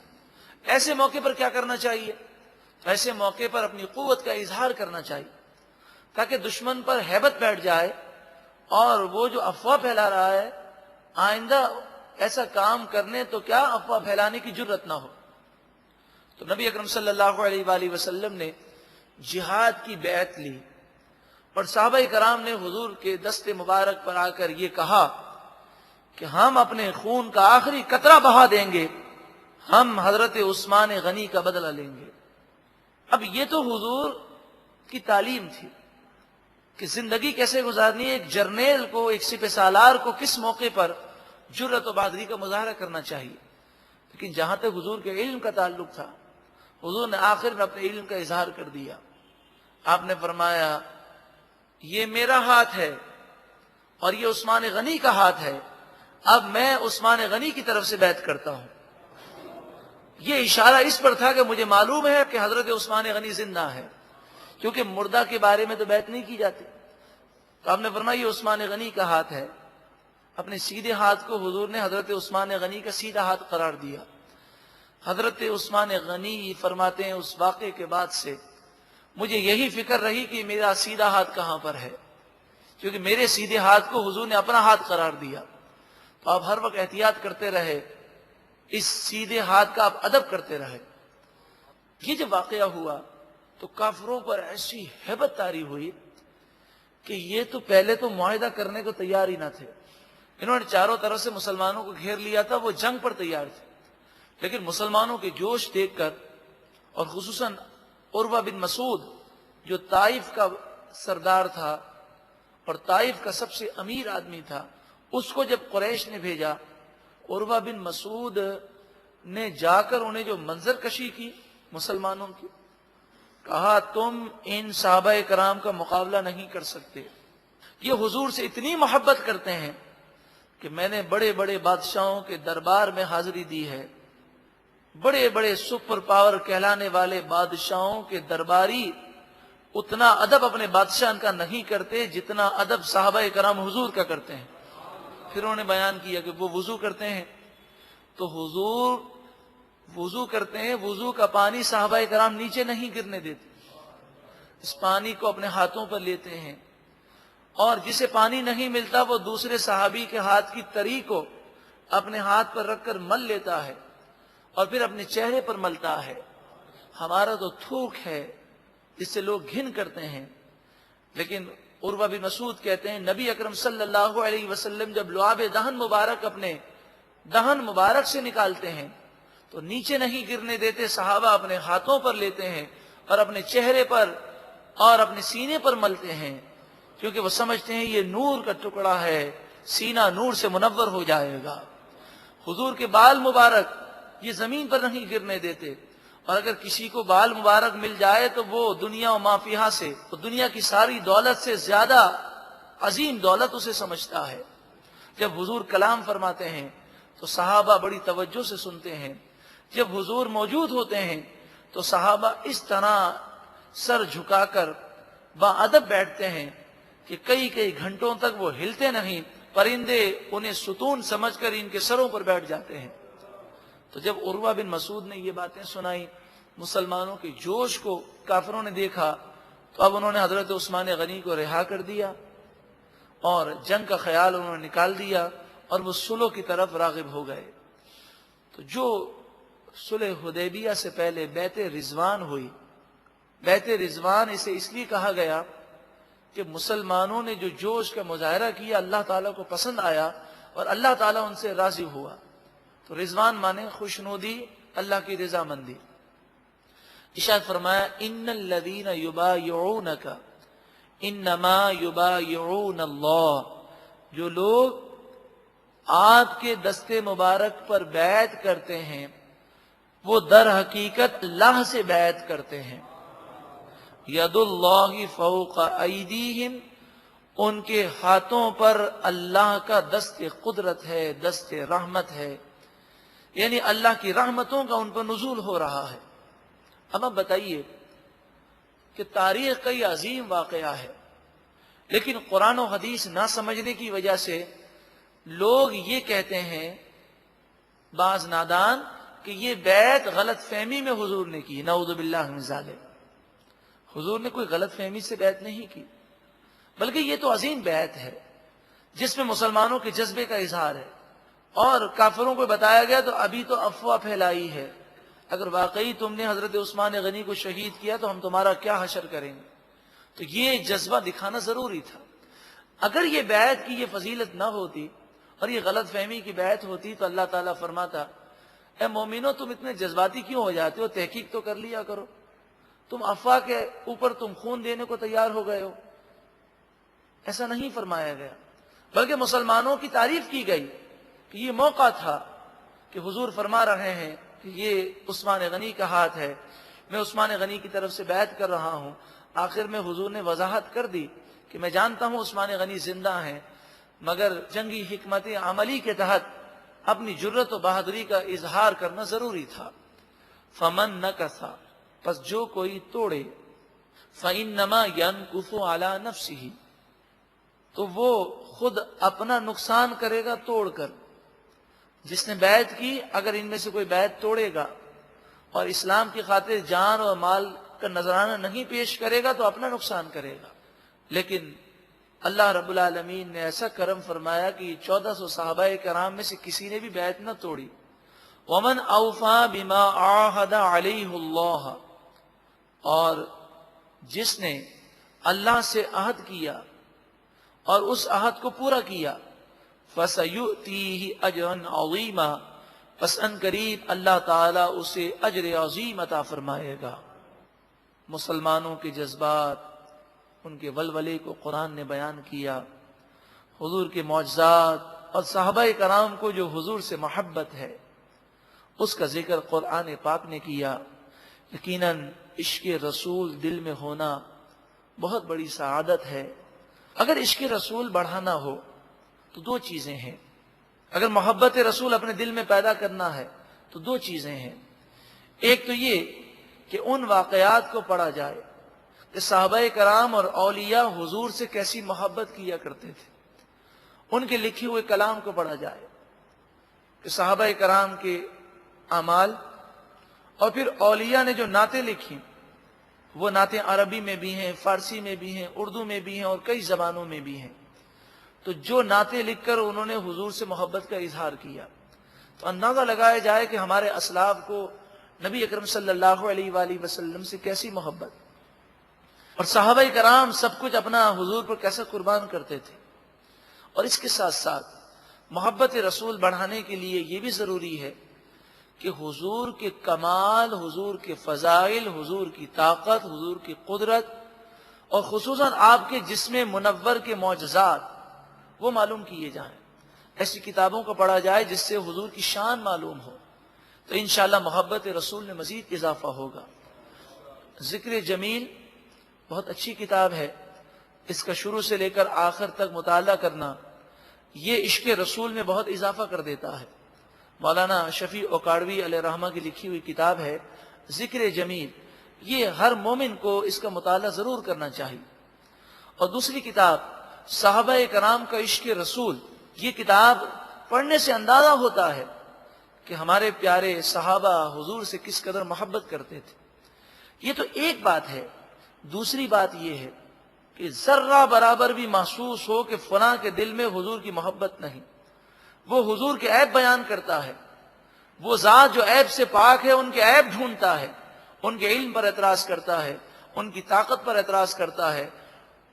ایسے موقع پر کیا کرنا چاہیے؟ ایسے موقع پر اپنی قوت کا اظہار کرنا چاہیے تاکہ دشمن پر ہیبت بیٹھ جائے اور وہ جو افواہ پھیلا رہا ہے آئندہ ایسا کام کرنے تو کیا افواہ پھیلانے کی جرت نہ ہو. تو نبی اکرم صلی اللہ علیہ وآلہ وسلم نے جہاد کی بیعت لی اور صحابہ کرام نے حضور کے دست مبارک پر آ کر یہ کہا کہ ہم اپنے خون کا آخری قطرہ بہا دیں گے, ہم حضرت عثمان غنی کا بدلہ لیں گے. اب یہ تو حضور کی تعلیم تھی کہ زندگی کیسے گزارنی ہے, ایک جرنیل کو, ایک سپہ سالار کو کس موقع پر جرأت و بہادری کا مظاہرہ کرنا چاہیے. لیکن جہاں تک حضور کے علم کا تعلق تھا, حضور نے آخر میں اپنے علم کا اظہار کر دیا. آپ نے فرمایا یہ میرا ہاتھ ہے اور یہ عثمان غنی کا ہاتھ ہے, اب میں عثمان غنی کی طرف سے بیعت کرتا ہوں. یہ اشارہ اس پر تھا کہ مجھے معلوم ہے کہ حضرت عثمان غنی زندہ ہے, کیونکہ مردہ کے بارے میں تو بیعت نہیں کی جاتی. تو آپ نے فرمایا یہ عثمان غنی کا ہاتھ ہے. اپنے سیدھے ہاتھ کو حضور نے حضرت عثمان غنی کا سیدھا ہاتھ قرار دیا. حضرت عثمان غنی فرماتے ہیں اس واقعے کے بعد سے مجھے یہی فکر رہی کہ میرا سیدھا ہاتھ کہاں پر ہے, کیونکہ میرے سیدھے ہاتھ کو حضور نے اپنا ہاتھ قرار دیا. تو آپ ہر وقت احتیاط کرتے رہے, اس سیدھے ہاتھ کا آپ ادب کرتے رہے. یہ جب واقعہ ہوا تو کافروں پر ایسی ہیبت طاری ہوئی کہ یہ تو پہلے تو معاہدہ کرنے کو تیار ہی نہ تھے. انہوں نے چاروں طرف سے مسلمانوں کو گھیر لیا تھا, وہ جنگ پر تیار تھے. لیکن مسلمانوں کے جوش دیکھ کر اور خصوصاً عروہ بن مسعود جو طائف کا سردار تھا اور طائف کا سب سے امیر آدمی تھا, اس کو جب قریش نے بھیجا, عروہ بن مسعود نے جا کر انہیں جو منظر کشی کی مسلمانوں کی, کہا تم ان صحابہ کرام کا مقابلہ نہیں کر سکتے, یہ حضور سے اتنی محبت کرتے ہیں کہ میں نے بڑے بڑے بادشاہوں کے دربار میں حاضری دی ہے, بڑے بڑے سپر پاور کہلانے والے بادشاہوں کے درباری اتنا ادب اپنے بادشاہ کا نہیں کرتے جتنا ادب صحابہ کرام حضور کا کرتے ہیں. پھر انہوں نے بیان کیا کہ وہ وضو کرتے ہیں تو حضور وضو کرتے ہیں, وضو کا پانی صحابہ کرام نیچے نہیں گرنے دیتے, اس پانی کو اپنے ہاتھوں پر لیتے ہیں, اور جسے پانی نہیں ملتا وہ دوسرے صحابی کے ہاتھ کی تری کو اپنے ہاتھ پر رکھ کر مل لیتا ہے اور پھر اپنے چہرے پر ملتا ہے. ہمارا تو تھوک ہے, اس سے لوگ گھن کرتے ہیں. لیکن عروہ بن مسعود کہتے ہیں نبی اکرم صلی اللہ علیہ وسلم جب لعاب دہن مبارک اپنے دہن مبارک سے نکالتے ہیں تو نیچے نہیں گرنے دیتے, صحابہ اپنے ہاتھوں پر لیتے ہیں اور اپنے چہرے پر اور اپنے سینے پر ملتے ہیں, کیونکہ وہ سمجھتے ہیں یہ نور کا ٹکڑا ہے, سینہ نور سے منور ہو جائے گا. حضور کے بال مبارک یہ زمین پر نہیں گرنے دیتے, اور اگر کسی کو بال مبارک مل جائے تو وہ دنیا و ما فیہا سے, وہ دنیا کی ساری دولت سے زیادہ عظیم دولت اسے سمجھتا ہے. جب حضور کلام فرماتے ہیں تو صحابہ بڑی توجہ سے سنتے ہیں, جب حضور موجود ہوتے ہیں تو صحابہ اس طرح سر جھکا کر با ادب بیٹھتے ہیں کہ کئی کئی گھنٹوں تک وہ ہلتے نہیں, پرندے انہیں ستون سمجھ کر ان کے سروں پر بیٹھ جاتے ہیں. تو جب عروہ بن مسعود نے یہ باتیں سنائی, مسلمانوں کے جوش کو کافروں نے دیکھا تو اب انہوں نے حضرت عثمان غنی کو رہا کر دیا اور جنگ کا خیال انہوں نے نکال دیا اور وہ صلح کی طرف راغب ہو گئے۔ تو جو صلح حدیبیہ سے پہلے بیعت رضوان ہوئی، بیعت رضوان اسے اس لیے کہا گیا کہ مسلمانوں نے جو جوش کا مظاہرہ کیا اللہ تعالیٰ کو پسند آیا اور اللہ تعالیٰ ان سے راضی ہوا۔ تو رضوان مانے خوشنودی، اللہ کی رضامندی۔ ارشاد فرمایا ان الذین یبایعونک انما یبایعون اللہ، جو لوگ آپ کے دستے مبارک پر بیعت کرتے ہیں وہ در حقیقت اللہ سے بیعت کرتے ہیں۔ ید اللہ فوق ایدیہم، ان کے ہاتھوں پر اللہ کا دست قدرت ہے، دست رحمت ہے، یعنی اللہ کی رحمتوں کا ان پر نزول ہو رہا ہے۔ اب آپ بتائیے کہ تاریخ کا یہ عظیم واقعہ ہے، لیکن قرآن و حدیث نہ سمجھنے کی وجہ سے لوگ یہ کہتے ہیں، بعض نادان، کہ یہ بیعت غلط فہمی میں حضور نے کی۔ نعوذ باللہ من ذالک، حضور نے کوئی غلط فہمی سے بیعت نہیں کی، بلکہ یہ تو عظیم بیعت ہے جس میں مسلمانوں کے جذبے کا اظہار ہے، اور کافروں کو بتایا گیا تو ابھی تو افواہ پھیلائی ہے، اگر واقعی تم نے حضرت عثمان غنی کو شہید کیا تو ہم تمہارا کیا حشر کریں گے۔ تو یہ جذبہ دکھانا ضروری تھا۔ اگر یہ بیعت کی یہ فضیلت نہ ہوتی اور یہ غلط فہمی کی بیعت ہوتی تو اللہ تعالیٰ فرماتا اے مومنو تم اتنے جذباتی کیوں ہو جاتے ہو، تحقیق تو کر لیا کرو، تم افواہ کے اوپر تم خون دینے کو تیار ہو گئے ہو۔ ایسا نہیں فرمایا گیا، بلکہ مسلمانوں کی تعریف کی گئی کہ یہ موقع تھا کہ حضور فرما رہے ہیں کہ یہ عثمان غنی کا ہاتھ ہے، میں عثمان غنی کی طرف سے بیعت کر رہا ہوں۔ آخر میں حضور نے وضاحت کر دی کہ میں جانتا ہوں عثمان غنی زندہ ہیں، مگر جنگی حکمت عملی کے تحت اپنی جرت و بہادری کا اظہار کرنا ضروری تھا۔ فمن نکث، پس جو کوئی توڑے، فإنما ينکث علی نفسہ، تو وہ خود اپنا نقصان کرے گا توڑ کر۔ جس نے بیعت کی، اگر ان میں سے کوئی بیعت توڑے گا اور اسلام کی خاطر جان اور مال کا نذرانہ نہیں پیش کرے گا تو اپنا نقصان کرے گا۔ لیکن اللہ رب العالمین نے ایسا کرم فرمایا کہ 1400 صحابہ کرام میں سے کسی نے بھی بیعت نہ توڑی۔ وَمَنْ أَوْفَى بِمَا عَاهَدَ عَلَيْهُ اللَّهُ، اور جس نے اللہ سے عہد کیا اور اس عہد کو پورا کیا، فَسَيُؤْتِيهِ أَجْرًا عَظِيمًا، پس ان قریب اللہ تعالیٰ اسے اجر عظیم عطا فرمائے گا۔ مسلمانوں کے جذبات، ان کے ولولے کو قرآن نے بیان کیا، حضور کے معجزات اور صحابہ کرام کو جو حضور سے محبت ہے اس کا ذکر قرآن پاک نے کیا۔ یقیناً عشق رسول دل میں ہونا بہت بڑی سعادت ہے۔ اگر عشق رسول بڑھانا ہو تو دو چیزیں ہیں، اگر محبت رسول اپنے دل میں پیدا کرنا ہے تو دو چیزیں ہیں۔ ایک تو یہ کہ ان واقعات کو پڑھا جائے کہ صحابہ کرام اور اولیاء حضور سے کیسی محبت کیا کرتے تھے، ان کے لکھے ہوئے کلام کو پڑھا جائے کہ صحابہ کرام کے اعمال، اور پھر اولیاء نے جو نعتیں لکھی وہ نعتیں عربی میں بھی ہیں، فارسی میں بھی ہیں، اردو میں بھی ہیں اور کئی زبانوں میں بھی ہیں۔ تو جو نعتیں لکھ کر انہوں نے حضور سے محبت کا اظہار کیا تو اندازہ لگایا جائے کہ ہمارے اسلاف کو نبی اکرم صلی اللہ علیہ وآلہ وسلم سے کیسی محبت، اور صحابہ کرام سب کچھ اپنا حضور پر کیسا قربان کرتے تھے۔ اور اس کے ساتھ ساتھ محبت رسول بڑھانے کے لیے یہ بھی ضروری ہے کہ حضور کے کمال، حضور کے فضائل، حضور کی طاقت، حضور کی قدرت اور خصوصاً آپ کے جسم منور کے معجزات وہ معلوم کیے جائیں، ایسی کتابوں کو پڑھا جائے جس سے حضور کی شان معلوم ہو، تو انشاءاللہ محبت رسول میں مزید اضافہ ہوگا۔ ذکر جمیل بہت اچھی کتاب ہے، اس کا شروع سے لے کر آخر تک مطالعہ کرنا یہ عشق رسول میں بہت اضافہ کر دیتا ہے۔ مولانا شفیع اوکاڑوی علیہ رحمہ کی لکھی ہوئی کتاب ہے ذکر جمیل، یہ ہر مومن کو اس کا مطالعہ ضرور کرنا چاہیے۔ اور دوسری کتاب صحابہ کرام کا عشق رسول، یہ کتاب پڑھنے سے اندازہ ہوتا ہے کہ ہمارے پیارے صحابہ حضور سے کس قدر محبت کرتے تھے۔ یہ تو ایک بات ہے، دوسری بات یہ ہے کہ ذرہ برابر بھی محسوس ہو کہ فلاں کے دل میں حضور کی محبت نہیں، وہ حضور کے عیب بیان کرتا ہے، وہ ذات جو عیب سے پاک ہے ان کے عیب ڈھونڈتا ہے، ان کے علم پر اعتراض کرتا ہے، ان کی طاقت پر اعتراض کرتا ہے،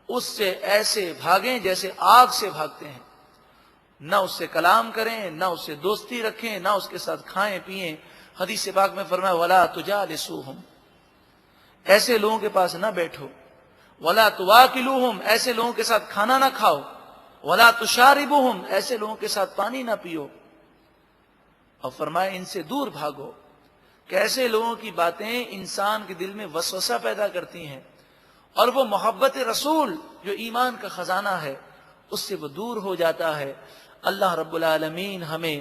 اس سے ایسے بھاگیں جیسے آگ سے بھاگتے ہیں، نہ اس سے کلام کریں، نہ اس سے دوستی رکھیں، نہ اس کے ساتھ کھائیں پیئیں۔ حدیث پاک میں فرمایا وَلَا تُجَالِسُوهُمْ، ایسے لوگوں کے پاس نہ بیٹھو، وَلَا تُوَاكِلُوهُمْ، ایسے لوگوں کے ساتھ کھانا نہ کھاؤ، وَلَا تُشَارِبُوهُمْ، ایسے لوگوں کے ساتھ پانی نہ پیو، اور فرمایا ان سے دور بھاگو کہ ایسے لوگوں کی باتیں انسان کے دل میں وسوسہ پیدا کرتی ہیں، اور وہ محبت رسول جو ایمان کا خزانہ ہے اس سے وہ دور ہو جاتا ہے۔ اللہ رب العالمین ہمیں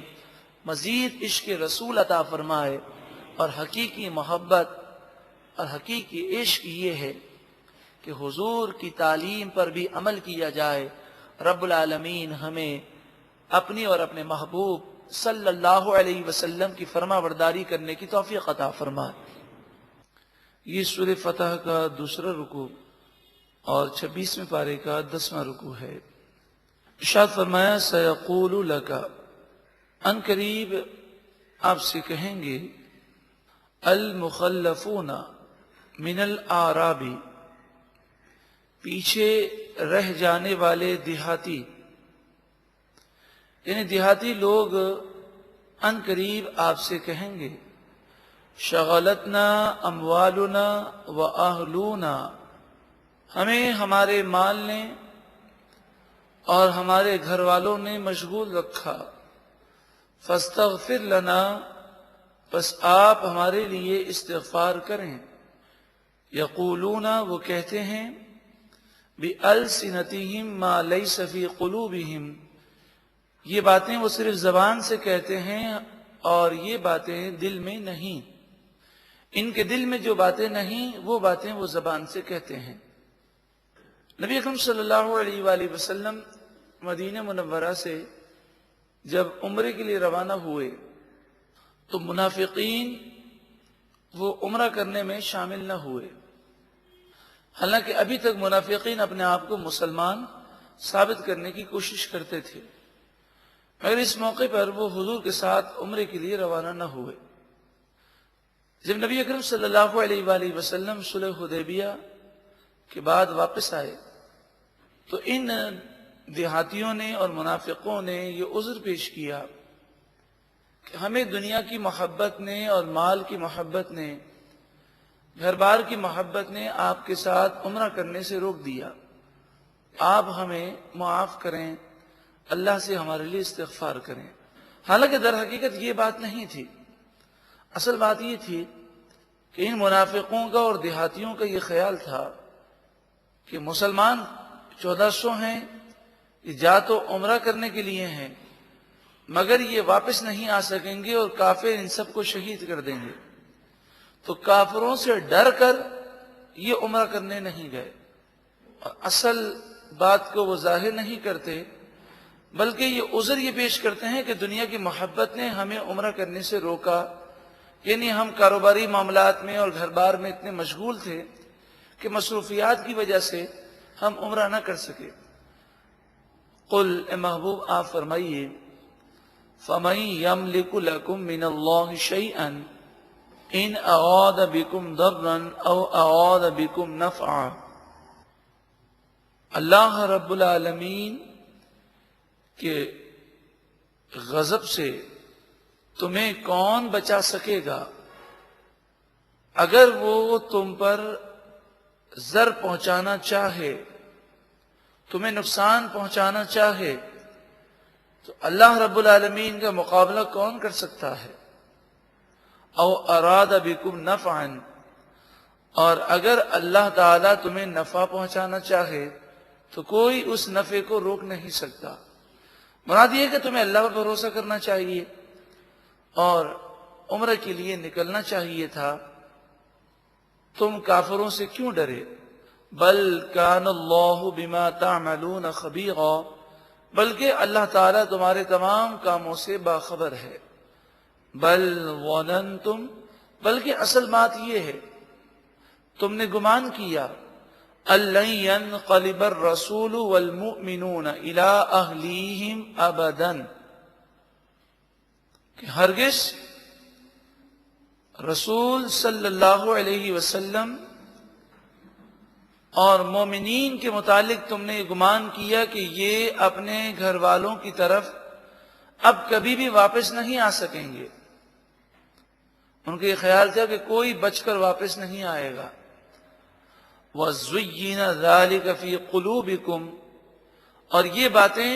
مزید عشق رسول عطا فرمائے، اور حقیقی محبت اور حقیقی عشق یہ ہے کہ حضور کی تعلیم پر بھی عمل کیا جائے۔ رب العالمین ہمیں اپنی اور اپنے محبوب صلی اللہ علیہ وسلم کی فرما برداری کرنے کی توفیق عطا فرمائے۔ یہ سورہ فتح کا دوسرا رکوع اور 26ویں پارے کا 10واں رکوع ہے۔ ارشاد فرمایا سَيَقُولُ لَكَ، ان قریب آپ سے کہیں گے المخلفون من الاعراب، پیچھے رہ جانے والے دیہاتی، یعنی دیہاتی لوگ ان قریب آپ سے کہیں گے شغلتنا اموالنا واہلونا، ہمیں ہمارے مال نے اور ہمارے گھر والوں نے مشغول رکھا، فاستغفر لنا، بس آپ ہمارے لیے استغفار کریں۔ یقولون، وہ کہتے ہیں بِأَلْسِنَتِهِمْ مَا لَيْسَ فِي قُلُوبِهِمْ، یہ باتیں وہ صرف زبان سے کہتے ہیں اور یہ باتیں دل میں نہیں، ان کے دل میں جو باتیں نہیں وہ باتیں وہ زبان سے کہتے ہیں۔ نبی اکرم صلی اللہ علیہ وآلہ وسلم مدینہ منورہ سے جب عمرے کے لیے روانہ ہوئے تو منافقین وہ عمرہ کرنے میں شامل نہ ہوئے، حالانکہ ابھی تک منافقین اپنے آپ کو مسلمان ثابت کرنے کی کوشش کرتے تھے، مگر اس موقع پر وہ حضور کے ساتھ عمرے کے لیے روانہ نہ ہوئے۔ جب نبی اکرم صلی اللہ علیہ وآلہ وسلم صلح حدیبیہ کے بعد واپس آئے تو ان دیہاتیوں نے اور منافقوں نے یہ عذر پیش کیا کہ ہمیں دنیا کی محبت نے اور مال کی محبت نے، گھر بار کی محبت نے آپ کے ساتھ عمرہ کرنے سے روک دیا، آپ ہمیں معاف کریں، اللہ سے ہمارے لیے استغفار کریں۔ حالانکہ در حقیقت یہ بات نہیں تھی، اصل بات یہ تھی کہ ان منافقوں کا اور دیہاتیوں کا یہ خیال تھا کہ مسلمان 1400 ہیں، یہ جا تو عمرہ کرنے کے لیے ہیں مگر یہ واپس نہیں آ سکیں گے اور کافر ان سب کو شہید کر دیں گے، تو کافروں سے ڈر کر یہ عمرہ کرنے نہیں گئے، اور اصل بات کو وہ ظاہر نہیں کرتے بلکہ یہ عذر یہ پیش کرتے ہیں کہ دنیا کی محبت نے ہمیں عمرہ کرنے سے روکا، یعنی ہم کاروباری معاملات میں اور گھر بار میں اتنے مشغول تھے کہ مصروفیات کی وجہ سے ہم عمرہ نہ کر سکے۔ قل، اے محبوب آپ فرمائیے فَمَن يَمْلِكُ لَكُم مِّنَ اللَّهِ شَيْئًا إِنْ أَرَادَ بِكُمْ ضَرًّا أَوْ أَرَادَ بِكُمْ نَفْعًا، اللہ رب العالمین کے غضب سے تمہیں کون بچا سکے گا اگر وہ تم پر ضر پہنچانا چاہے، تمہیں نقصان پہنچانا چاہے تو اللہ رب العالمین کا مقابلہ کون کر سکتا ہے؟ او اراد بکم نفعا، اور اگر اللہ تعالیٰ تمہیں نفع پہنچانا چاہے تو کوئی اس نفع کو روک نہیں سکتا۔ مراد یہ کہ تمہیں اللہ پر بھروسہ کرنا چاہیے اور عمرہ کے لیے نکلنا چاہیے تھا، تم کافروں سے کیوں ڈرے؟ بل کان اللہ بما تعملون خبیرا، بلکہ اللہ تعالیٰ تمہارے تمام کاموں سے باخبر ہے۔ بل ظننتم، بلکہ اصل بات یہ ہے تم نے گمان کیا أَلَّن يَنْقَلِبَ الرَّسُولُ وَالْمُؤْمِنُونَ إِلَىٰ أَهْلِيهِمْ أَبَدًا، کہ ہرگز رسول صلی اللہ علیہ وسلم اور مومنین کے متعلق تم نے گمان کیا کہ یہ اپنے گھر والوں کی طرف اب کبھی بھی واپس نہیں آ سکیں گے. ان کا یہ خیال تھا کہ کوئی بچ کر واپس نہیں آئے گا. وَزُيِّنَ ذَلِكَ فِي قُلُوبِكُمْ، اور یہ باتیں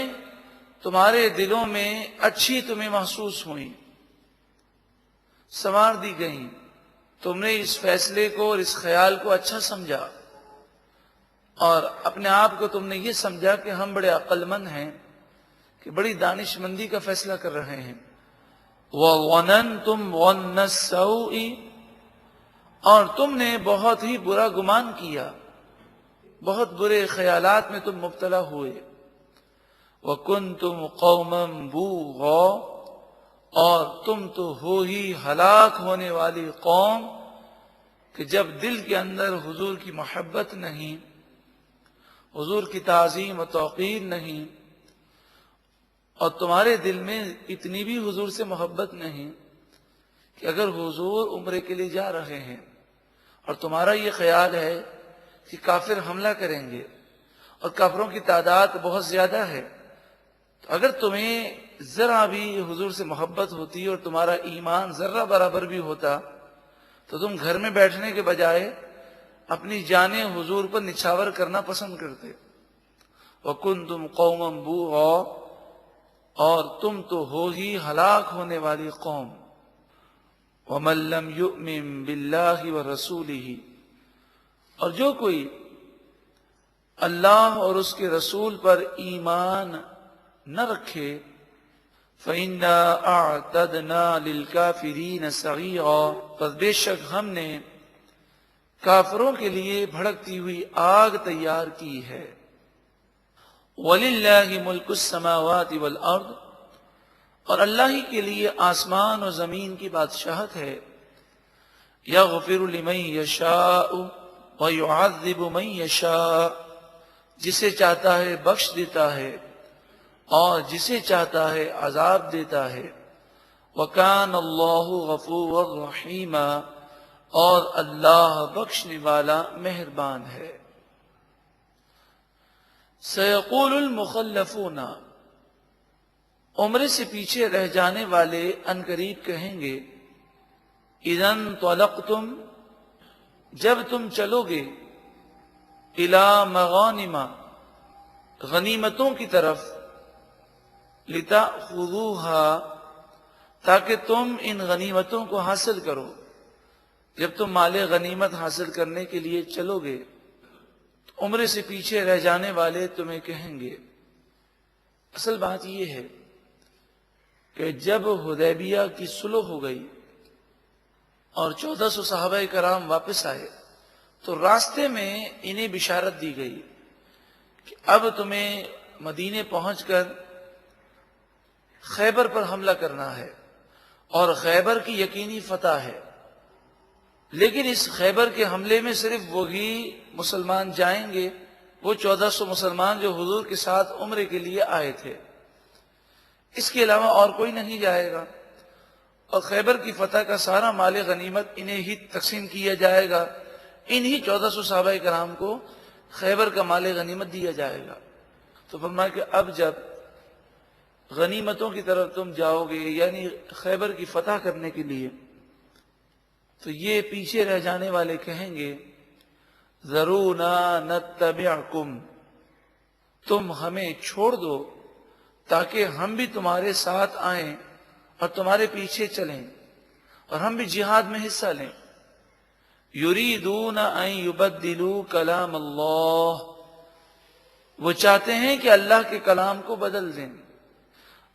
تمہارے دلوں میں اچھی تمہیں محسوس ہوئیں، سنوار دی گئیں. تم نے اس فیصلے کو اور اس خیال کو اچھا سمجھا، اور اپنے آپ کو تم نے یہ سمجھا کہ ہم بڑے عقل مند ہیں، کہ بڑی دانش مندی کا فیصلہ کر رہے ہیں. وَظَنَنْتُمْ ظَنَّ السَّوْءِ، اور تم نے بہت ہی برا گمان کیا، بہت برے خیالات میں تم مبتلا ہوئے. وَكُنْتُمْ قَوْمًا بُوغًا، اور تم تو ہو ہی ہلاک ہونے والی قوم کہ جب دل کے اندر حضور کی محبت نہیں، حضور کی تعظیم و توقیر نہیں، اور تمہارے دل میں اتنی بھی حضور سے محبت نہیں کہ اگر حضور عمرے کے لیے جا رہے ہیں اور تمہارا یہ خیال ہے کہ کافر حملہ کریں گے اور کافروں کی تعداد بہت زیادہ ہے، تو اگر تمہیں ذرا بھی حضور سے محبت ہوتی اور تمہارا ایمان ذرہ برابر بھی ہوتا تو تم گھر میں بیٹھنے کے بجائے اپنی جانیں حضور پر نچھاور کرنا پسند کرتے. وَكُنْتُمْ قَوْمًا بُوغًا، اور تم تو ہو ہی ہلاک ہونے والی قوم. وَمَن لَّمْ يُؤْمِن بِاللَّهِ وَرَسُولِهِ، اور جو کوئی اللہ اور اس کے رسول پر ایمان نہ رکھے، فَإِنَّا أَعْتَدْنَا لِلْكَافِرِينَ سَعِيرًا، پس بے شک ہم نے کافروں کے لیے بھڑکتی ہوئی آگ تیار کی ہے. وَلِلَّهِ مُلْكُ السَّمَاوَاتِ وَالْأَرْضِ، اور اللہ ہی کے لیے آسمان اور زمین کی بادشاہت ہے. يَغْفِرُ لِمَن يَشَاءُ وَيُعَذِّبُ مَن يَشَاءُ، جسے چاہتا ہے بخش دیتا ہے اور جسے چاہتا ہے عذاب دیتا ہے. وَكَانَ اللَّهُ غَفُورًا رَحِيمًا، اور اللہ بخشنے والا مہربان ہے. سَيَقُولُ الْمُخَلَّفُونَ، عمرے سے پیچھے رہ جانے والے عنقریب کہیں گے، اِذَا انطَلَقْتُمْ، جب تم چلو گے، إِلَى مَغَانِمَ، غنیمتوں کی طرف، لِتَأْخُذُوهَا، تاکہ تم ان غنیمتوں کو حاصل کرو. جب تم مال غنیمت حاصل کرنے کے لیے چلو گے تو عمرے سے پیچھے رہ جانے والے تمہیں کہیں گے. اصل بات یہ ہے کہ جب حدیبیہ کی صلح ہو گئی اور 1400 صحابہ کرام واپس آئے تو راستے میں انہیں بشارت دی گئی کہ اب تمہیں مدینے پہنچ کر خیبر پر حملہ کرنا ہے اور خیبر کی یقینی فتح ہے. لیکن اس خیبر کے حملے میں صرف وہی مسلمان جائیں گے، وہ 1400 مسلمان جو حضور کے ساتھ عمرے کے لیے آئے تھے. اس کے علاوہ اور کوئی نہیں جائے گا، اور خیبر کی فتح کا سارا مال غنیمت انہیں ہی تقسیم کیا جائے گا. انہی 1400 صحابہ کرام کو خیبر کا مال غنیمت دیا جائے گا. تو فرمایا کہ اب جب غنیمتوں کی طرف تم جاؤ گے، یعنی خیبر کی فتح کرنے کے لیے، تو یہ پیچھے رہ جانے والے کہیں گے، ذرونا نتبعکم، تم ہمیں چھوڑ دو تاکہ ہم بھی تمہارے ساتھ آئیں اور تمہارے پیچھے چلیں اور ہم بھی جہاد میں حصہ لیں. یریدون ان یبدلوا کلام اللہ، وہ چاہتے ہیں کہ اللہ کے کلام کو بدل دیں.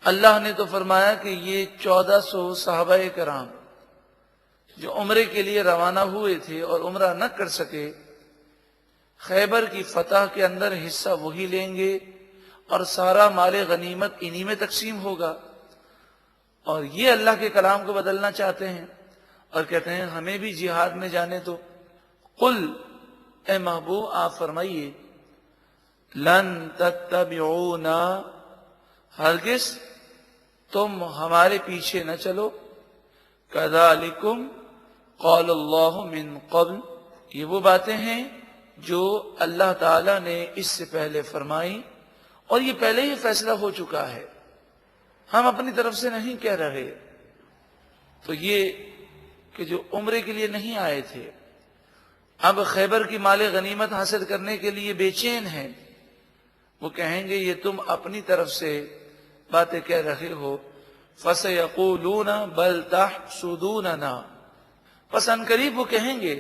اللہ نے تو فرمایا کہ یہ 1400 صحابہ کرام جو عمرے کے لیے روانہ ہوئے تھے اور عمرہ نہ کر سکے، خیبر کی فتح کے اندر حصہ وہی لیں گے اور سارا مال غنیمت انہی میں تقسیم ہوگا. اور یہ اللہ کے کلام کو بدلنا چاہتے ہیں اور کہتے ہیں ہمیں بھی جہاد میں جانے دو. قل، اے محبوب آپ فرمائیے لن تتبعونا، ہرگز تم ہمارے پیچھے نہ چلو، کذالکم قال اللہ من قبل، یہ وہ باتیں ہیں جو اللہ تعالی نے اس سے پہلے فرمائی اور یہ پہلے ہی فیصلہ ہو چکا ہے، ہم اپنی طرف سے نہیں کہہ رہے۔ تو یہ کہ جو عمرے کے لیے نہیں آئے تھے، اب خیبر کی مال غنیمت حاصل کرنے کے لیے بے چین ہیں، وہ کہیں گے یہ تم اپنی طرف سے باتیں کہہ رہے ہو، فَسَيَقُولُونَ بَلْ تَحْسُدُونَنَا، پس ان قریب وہ کہیں گے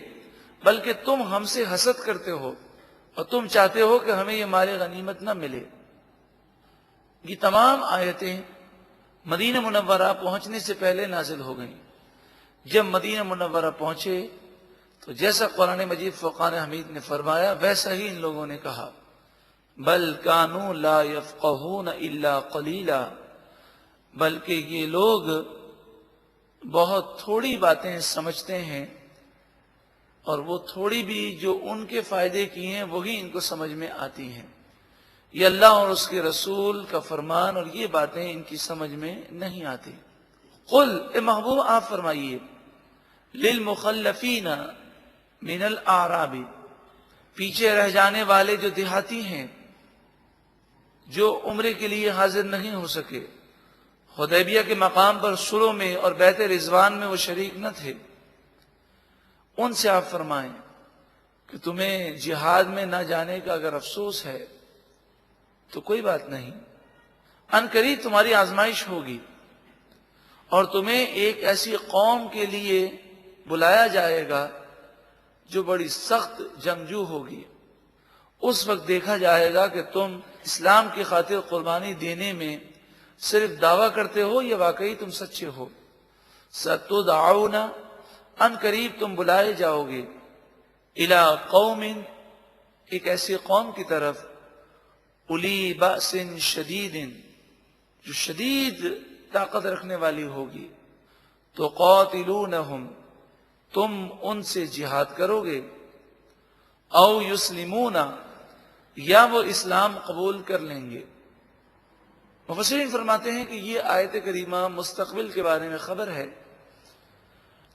بلکہ تم ہم سے حسد کرتے ہو اور تم چاہتے ہو کہ ہمیں یہ مال غنیمت نہ ملے۔ یہ تمام آیتیں مدینہ منورہ پہنچنے سے پہلے نازل ہو گئیں۔ جب مدینہ منورہ پہنچے تو جیسا قرآن مجید فرقان حمید نے فرمایا ویسا ہی ان لوگوں نے کہا، بل کانوا لا یفقہون الا قلیلا، بلکہ یہ لوگ بہت تھوڑی باتیں سمجھتے ہیں اور وہ تھوڑی بھی جو ان کے فائدے کی ہیں وہی ان کو سمجھ میں آتی ہیں۔ یہ اللہ اور اس کے رسول کا فرمان اور یہ باتیں ان کی سمجھ میں نہیں آتی۔ قل، اے محبوب آپ فرمائیے، للمخلفین من الاعراب، پیچھے رہ جانے والے جو دیہاتی ہیں جو عمرے کے لیے حاضر نہیں ہو سکے، حدیبیہ کے مقام پر صلح میں اور بیعت رضوان میں وہ شریک نہ تھے، ان سے آپ فرمائیں کہ تمہیں جہاد میں نہ جانے کا اگر افسوس ہے تو کوئی بات نہیں، ان قریب تمہاری آزمائش ہوگی اور تمہیں ایک ایسی قوم کے لیے بلایا جائے گا جو بڑی سخت جنگجو ہوگی۔ اس وقت دیکھا جائے گا کہ تم اسلام کی خاطر قربانی دینے میں صرف دعویٰ کرتے ہو یا واقعی تم سچے ہو۔ ستدعون، ان قریب تم بلائے جاؤ گے، الی قوم، ایک ایسی قوم کی طرف، الی بأس شدید، جو شدید طاقت رکھنے والی ہوگی، تو قاتلونہم، تم ان سے جہاد کرو گے، او یسلمون، یا وہ اسلام قبول کر لیں گے۔ مفسرین فرماتے ہیں کہ یہ آیت کریمہ مستقبل کے بارے میں خبر ہے۔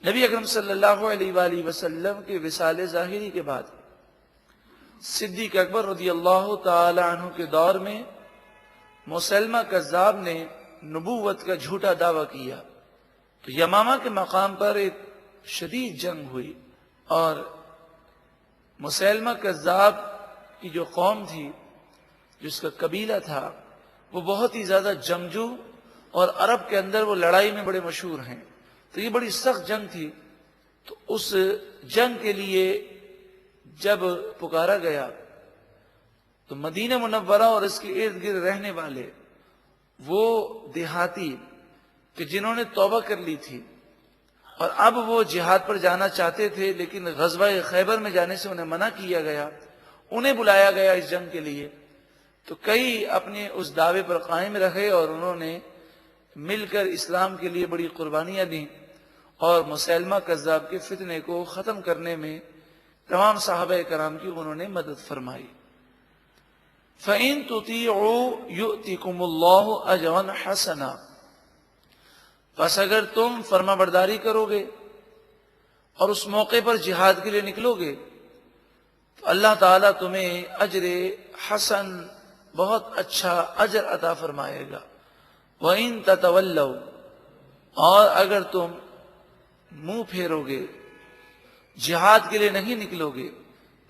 نبی اکرم صلی اللہ علیہ وآلہ وسلم کے وصال ظاہری کے بعد صدیق اکبر رضی اللہ تعالی عنہ کے دور میں مسیلمہ کذاب نے نبوت کا جھوٹا دعویٰ کیا، تو یمامہ کے مقام پر ایک شدید جنگ ہوئی اور مسیلمہ کذاب کی جو قوم تھی، جس کا قبیلہ تھا، وہ بہت ہی زیادہ جنگجو اور عرب کے اندر وہ لڑائی میں بڑے مشہور ہیں، تو یہ بڑی سخت جنگ تھی۔ تو اس جنگ کے لیے جب پکارا گیا تو مدینہ منورہ اور اس کے ارد گرد رہنے والے وہ دیہاتی کہ جنہوں نے توبہ کر لی تھی اور اب وہ جہاد پر جانا چاہتے تھے لیکن غزوہ خیبر میں جانے سے انہیں منع کیا گیا، انہیں بلایا گیا اس جنگ کے لیے، تو کئی اپنے اس دعوے پر قائم رہے اور انہوں نے مل کر اسلام کے لیے بڑی قربانیاں دیں اور مسیلمہ کذاب کے فتنے کو ختم کرنے میں تمام صحابہ کرام کی انہوں نے مدد فرمائی۔ فَإِن تُطِيعُوا يُؤْتِكُمُ اللَّهُ أَجْرًا حَسَنًا، پس اگر تم فرما برداری کرو گے اور اس موقع پر جہاد کے لیے نکلو گے تو اللہ تعالیٰ تمہیں اجر حسن، بہت اچھا اجر عطا فرمائے گا۔ وَإِن تَتَوَلَّوْا، اور اگر تم منہ پھیرو گے، جہاد کے لیے نہیں نکلو گے،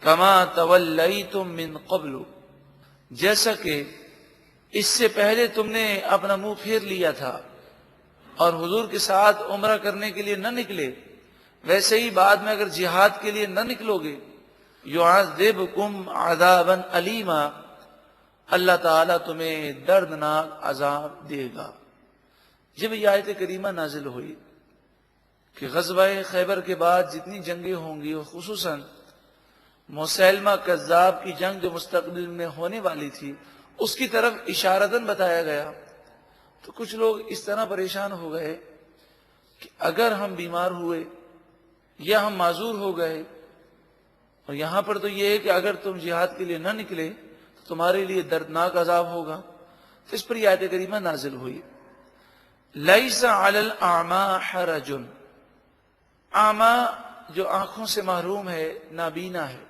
کما تولیتم من قبل، جیسا کہ اس سے پہلے تم نے اپنا منہ پھیر لیا تھا اور حضور کے ساتھ عمرہ کرنے کے لیے نہ نکلے، ویسے ہی بعد میں اگر جہاد کے لیے نہ نکلو گے، یعذبکم عذابا علیما، اللہ تعالیٰ تمہیں دردناک عذاب دے گا۔ جب یہ آیت کریمہ نازل ہوئی کہ غزوہ خیبر کے بعد جتنی جنگیں ہوں گی، خصوصاً مسیلمہ کذاب کی جنگ جو مستقبل میں ہونے والی تھی، اس کی طرف اشارتاً بتایا گیا، تو کچھ لوگ اس طرح پریشان ہو گئے کہ اگر ہم بیمار ہوئے یا ہم معذور ہو گئے اور یہاں پر تو یہ ہے کہ اگر تم جہاد کے لیے نہ نکلے تو تمہارے لیے دردناک عذاب ہوگا. تو اس پر یہ آیت کریمہ نازل ہوئی. لیس علی الاعمی حرج، اعمی جو آنکھوں سے محروم ہے، نابینا ہے،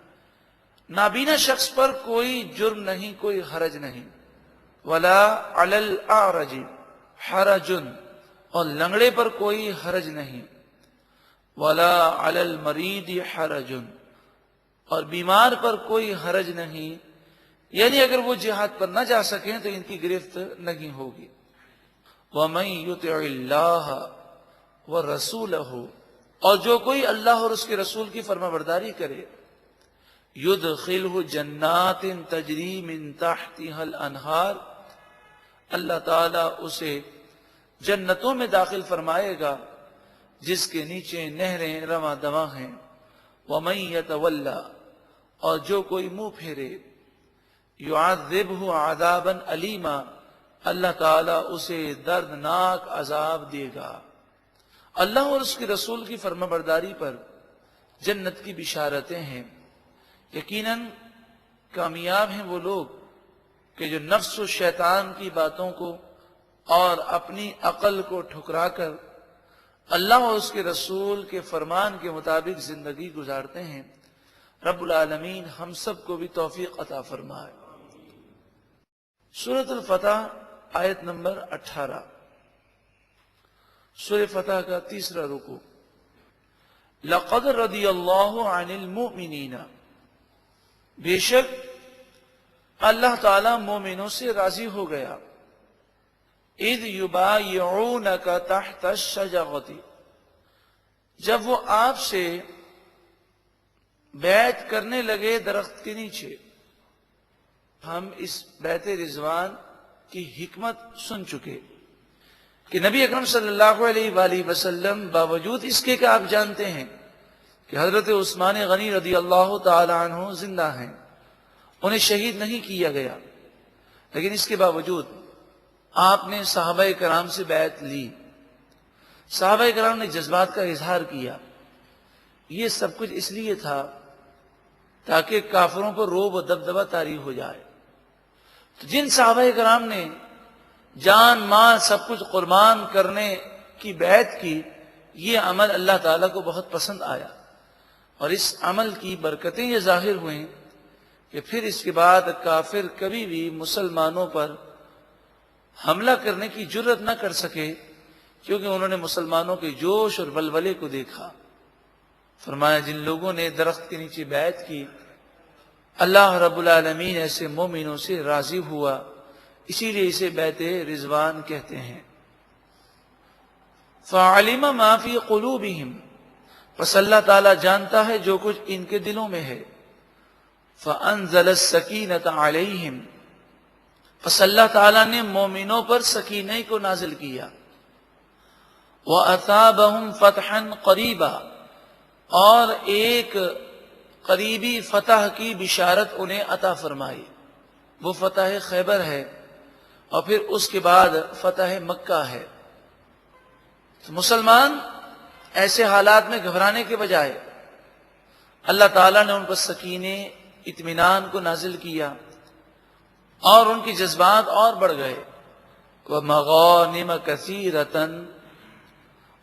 نابینا شخص پر کوئی جرم نہیں، کوئی حرج نہیں. ولا علی الاعرج حرج، اور لنگڑے پر کوئی حرج نہیں. ولا علی المریض حرج، اور بیمار پر کوئی حرج نہیں، یعنی اگر وہ جہاد پر نہ جا سکیں تو ان کی گرفت نہیں ہوگی. وَمَن يُطِعِ اللَّهَ وَرَسُولَهُ، اور جو کوئی اللہ اور اس کے رسول کی فرما برداری کرے، يُدْخِلْهُ جَنَّاتٍ تَجْرِي مِن تَحْتِهَا الْأَنْهَارُ، اللہ تعالیٰ اسے جنتوں میں داخل فرمائے گا جس کے نیچے نہریں رواں دواں ہیں. وَمَن يَتَوَلَّ، اور جو کوئی منہ پھیرے، يُعَذِّبْهُ عَذَابًا أَلِيمًا، اللہ تعالیٰ اسے دردناک عذاب دے گا. اللہ اور اس کے رسول کی فرما برداری پر جنت کی بشارتیں ہیں. یقیناً کامیاب ہیں وہ لوگ کہ جو نفس و شیطان کی باتوں کو اور اپنی عقل کو ٹھکرا کر اللہ اور اس کے رسول کے فرمان کے مطابق زندگی گزارتے ہیں. رب العالمین ہم سب کو بھی توفیق عطا فرمائے. سورۃ الفتح آیت نمبر 18، سورہ فتح کا تیسرا رکوع. لقد رضی اللہ عن المؤمنین، بے شک اللہ تعالی مومنوں سے راضی ہو گیا. اذ یبایعونک تحت الشجرۃ، جب وہ آپ سے بیعت کرنے لگے درخت کے نیچے. ہم اس بیعت رضوان کی حکمت سن چکے کہ نبی اکرم صلی اللہ علیہ وآلہ وسلم باوجود اس کے کہ آپ جانتے ہیں کہ حضرت عثمان غنی رضی اللہ تعالی عنہ زندہ ہیں، انہیں شہید نہیں کیا گیا، لیکن اس کے باوجود آپ نے صحابہ کرام سے بیعت لی. صحابہ کرام نے جذبات کا اظہار کیا. یہ سب کچھ اس لیے تھا تاکہ کافروں پر رعب و دبدبہ طاری ہو جائے. تو جن صحابہ کرام نے جان مال سب کچھ قربان کرنے کی بیعت کی، یہ عمل اللہ تعالیٰ کو بہت پسند آیا، اور اس عمل کی برکتیں یہ ظاہر ہوئیں کہ پھر اس کے بعد کافر کبھی بھی مسلمانوں پر حملہ کرنے کی جرت نہ کر سکے، کیونکہ انہوں نے مسلمانوں کے جوش اور ولولے کو دیکھا. فرمایا جن لوگوں نے درخت کے نیچے بیعت کی، اللہ رب العالمین ایسے مومنوں سے راضی ہوا، اسی لیے اسے بیعت رضوان کہتے ہیں. فَعَلِمَ مَا فِي قُلُوبِهِمْ، پس اللہ تعالیٰ جانتا ہے جو کچھ ان کے دلوں میں ہے. فَأَنزَلَ السَّكِينَةَ عَلَيْهِمْ، پس اللہ تعالیٰ نے مومنوں پر سکینہ کو نازل کیا. وَأَثَابَهُمْ فَتْحًا قَرِيبًا، اور ایک قریبی فتح کی بشارت انہیں عطا فرمائی. وہ فتح خیبر ہے، اور پھر اس کے بعد فتح مکہ ہے. تو مسلمان ایسے حالات میں گھبرانے کے بجائے اللہ تعالیٰ نے ان پر سکینے اطمینان کو نازل کیا، اور ان کی جذبات اور بڑھ گئے. وَمَغَانِمَ كَثِيرَةً،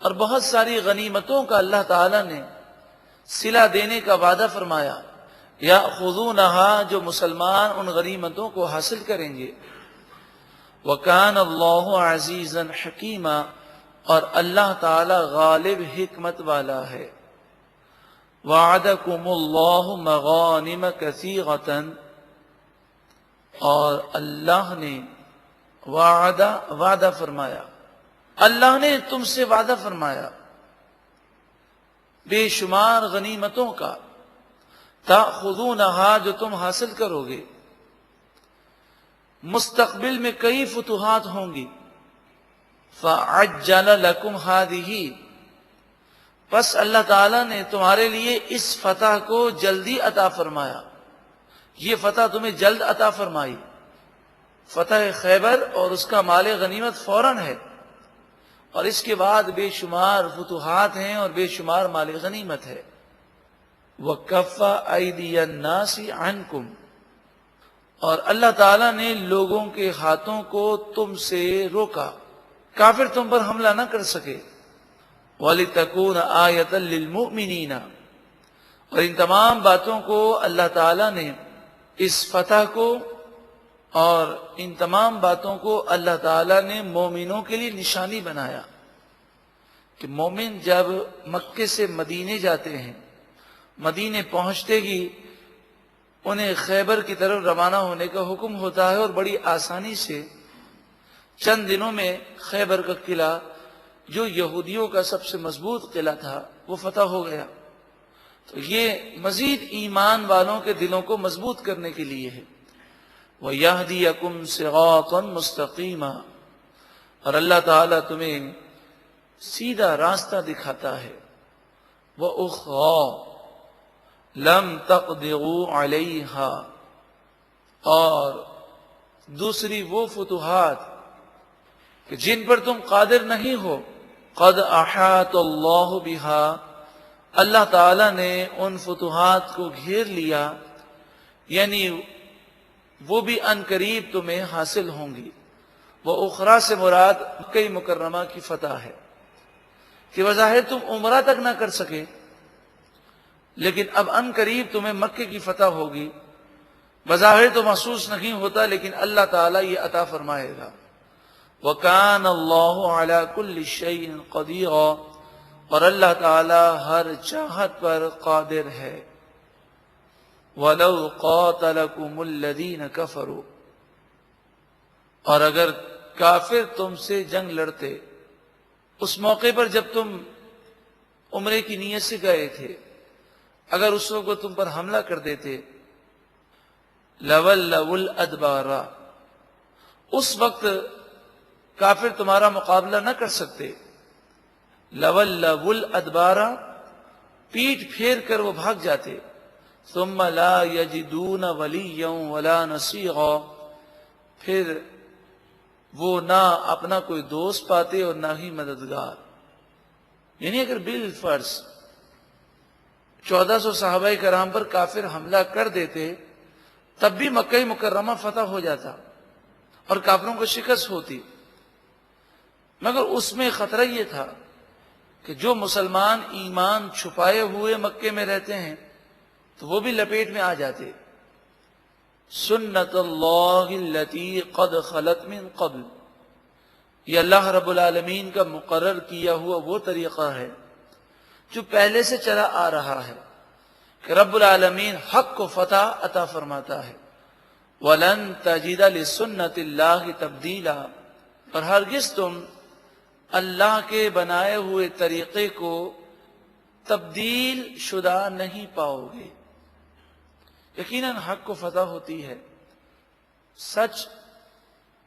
اور بہت ساری غنیمتوں کا اللہ تعالیٰ نے صلہ دینے کا وعدہ فرمایا. یأخذونہا، جو مسلمان ان غنیمتوں کو حاصل کریں گے. وَكَانَ اللَّهُ عَزِيزًا حَكِيمًا، اور اللہ تعالی غالب حکمت والا ہے. وَعَدَكُمُ اللَّهُ مَغَانِمَ كَثِيرَةً، اور اللہ نے وعدہ فرمایا، اللہ نے تم سے وعدہ فرمایا بے شمار غنیمتوں کا. تأخذونہا، جو تم حاصل کرو گے. مستقبل میں کئی فتوحات ہوں گی. فَعَجَّلَ لَكُمْ هَذِهِ، پس اللہ تعالیٰ نے تمہارے لیے اس فتح کو جلدی عطا فرمایا. یہ فتح تمہیں جلد عطا فرمائی. فتح خیبر اور اس کا مال غنیمت فوراً ہے، اور اس کے بعد بے شمار فتوحات ہیں اور بے شمار مال غنیمت ہے. وَكَفَّ أَيْدِيَ النَّاسِ عَنْكُمْ، اور اللہ تعالیٰ نے لوگوں کے ہاتھوں کو تم سے روکا، کافر تم پر حملہ نہ کر سکے۔ وَلِتَكُونَ آیَةً لِلْمُؤْمِنِينَ، اور ان تمام باتوں کو اللہ تعالیٰ نے، اس فتح کو اور ان تمام باتوں کو اللہ تعالیٰ نے مومنوں کے لیے نشانی بنایا کہ مومن جب مکے سے مدینے جاتے ہیں، مدینے پہنچتے ہی انہیں خیبر کی طرف روانہ ہونے کا حکم ہوتا ہے، اور بڑی آسانی سے چند دنوں میں خیبر کا قلعہ، جو یہودیوں کا سب سے مضبوط قلعہ تھا، وہ فتح ہو گیا۔ تو یہ مزید ایمان والوں کے دلوں کو مضبوط کرنے کے لیے ہے۔ وَيَهْدِيَكُمْ صِرَاطًا مُسْتَقِيمًا، اور اللہ تعالیٰ تمہیں سیدھا راستہ دکھاتا ہے۔ وَأُخْرَى لَمْ تَقْدِرُوا عَلَيْهَا، اور دوسری وہ فتوحات کہ جن پر تم قادر نہیں ہو، قَدْ أَحَاطَ اللَّهُ بِهَا، اللہ تعالیٰ نے ان فتوحات کو گھیر لیا، یعنی وہ بھی ان قریب تمہیں حاصل ہوں گی۔ وہ اخرى سے مراد مکہ مکرمہ کی فتح ہے کہ بظاہر تم عمرہ تک نہ کر سکے، لیکن اب ان قریب تمہیں مکے کی فتح ہوگی۔ بظاہر تو محسوس نہیں ہوتا، لیکن اللہ تعالیٰ یہ عطا فرمائے گا۔ وَكَانَ اللَّهُ عَلَى كُلِّ شَيْءٍ قَدِيرًا، اور اللہ تعالیٰ ہر چاہت پر قادر ہے۔ وَلَوْ قَاتَلَكُمُ الَّذِينَ كَفَرُوا، اور اگر کافر تم سے جنگ لڑتے، اس موقع پر جب تم عمرے کی نیت سے گئے تھے، اگر اس وقت تم پر حملہ کر دیتے، لَوَلَّوُا الْأَدْبَارَ، اس وقت کافر تمہارا مقابلہ نہ کر سکتے۔ لَوَلَّوُا الْأَدْبَارَ، پیٹ پھیر کر وہ بھاگ جاتے۔ ثُمَّ لَا يَجِدُونَ وَلِيًّا وَلَا نَصِيرًا، پھر وہ نہ اپنا کوئی دوست پاتے اور نہ ہی مددگار۔ یعنی اگر بالفرض 1400 صحابہ کرام پر کافر حملہ کر دیتے، تب بھی مکہ مکرمہ فتح ہو جاتا اور کافروں کو شکست ہوتی، مگر اس میں خطرہ یہ تھا کہ جو مسلمان ایمان چھپائے ہوئے مکے میں رہتے ہیں تو وہ بھی لپیٹ میں آ جاتے۔ سنت اللہ التی قد خلت من قبل، یہ اللہ رب العالمین کا مقرر کیا ہوا وہ طریقہ ہے جو پہلے سے چلا آ رہا ہے کہ رب العالمین حق کو فتح عطا فرماتا ہے۔ وَلَن تَجِدَ لِسُنَّتِ اللَّهِ تَبْدِيلًا، اور ہرگز تم اللہ کے بنائے ہوئے طریقے کو تبدیل شدہ نہیں پاؤ گے۔ یقیناً حق کو فتح ہوتی ہے، سچ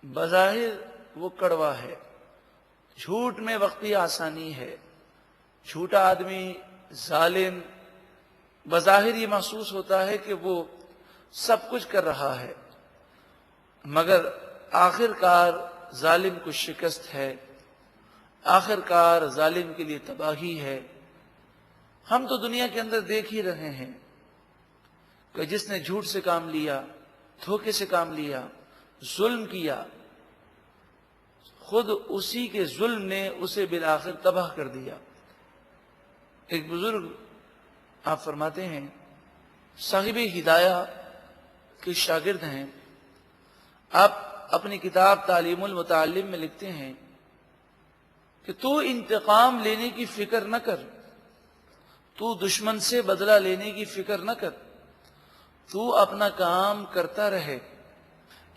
بظاہر وہ کڑوا ہے، جھوٹ میں وقتی آسانی ہے، جھوٹا آدمی ظالم بظاہر یہ محسوس ہوتا ہے کہ وہ سب کچھ کر رہا ہے، مگر آخر کار ظالم کو شکست ہے، آخر کار ظالم کے لیے تباہی ہے۔ ہم تو دنیا کے اندر دیکھ ہی رہے ہیں کہ جس نے جھوٹ سے کام لیا، دھوکے سے کام لیا، ظلم کیا، خود اسی کے ظلم نے اسے بالآخر تباہ کر دیا۔ ایک بزرگ آپ فرماتے ہیں، صاحب ہدایہ کے شاگرد ہیں، آپ اپنی کتاب تعلیم المتعلم میں لکھتے ہیں کہ تو انتقام لینے کی فکر نہ کر، تو دشمن سے بدلہ لینے کی فکر نہ کر، تو اپنا کام کرتا رہے،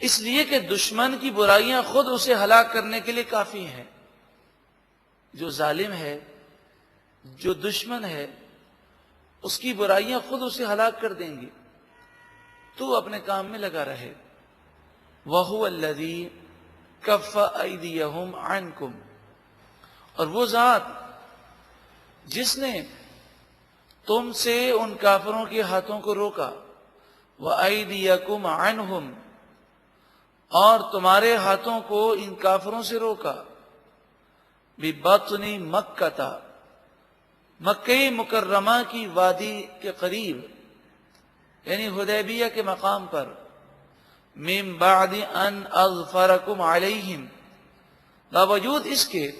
اس لیے کہ دشمن کی برائیاں خود اسے ہلاک کرنے کے لیے کافی ہیں۔ جو ظالم ہے، جو دشمن ہے، اس کی برائیاں خود اسے ہلاک کر دیں گی، تو اپنے کام میں لگا رہے۔ وَهُوَ الَّذِي كَفَّ أَيْدِيَهُمْ عَنْكُمْ، اور وہ ذات جس نے تم سے ان کافروں کے ہاتھوں کو روکا، وَأَيْدِيَكُمْ عَنْهُمْ، اور تمہارے ہاتھوں کو ان کافروں سے روکا، بِبَطْنِ مَكَّةَ، مکہ مکرمہ کی وادی کے قریب یعنی حدیبیہ کے مقام پر من بعد ان اظفرکم علیہم، باوجود اس کے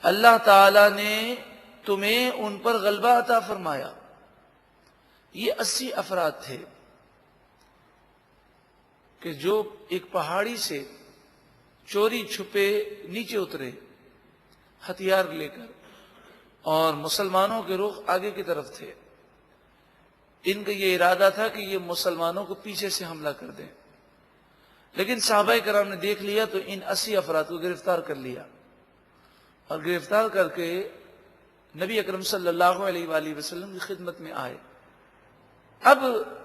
اللہ تعالی نے تمہیں ان پر غلبہ عطا فرمایا۔ یہ 80 افراد تھے کہ جو ایک پہاڑی سے چوری چھپے نیچے اترے ہتھیار لے کر، اور مسلمانوں کے رخ آگے کی طرف تھے۔ ان کا یہ ارادہ تھا کہ یہ مسلمانوں کو پیچھے سے حملہ کر دیں، لیکن صحابہ کرام نے دیکھ لیا تو ان 80 افراد کو گرفتار کر لیا، اور گرفتار کر کے نبی اکرم صلی اللہ علیہ وآلہ وسلم کی خدمت میں آئے۔ اب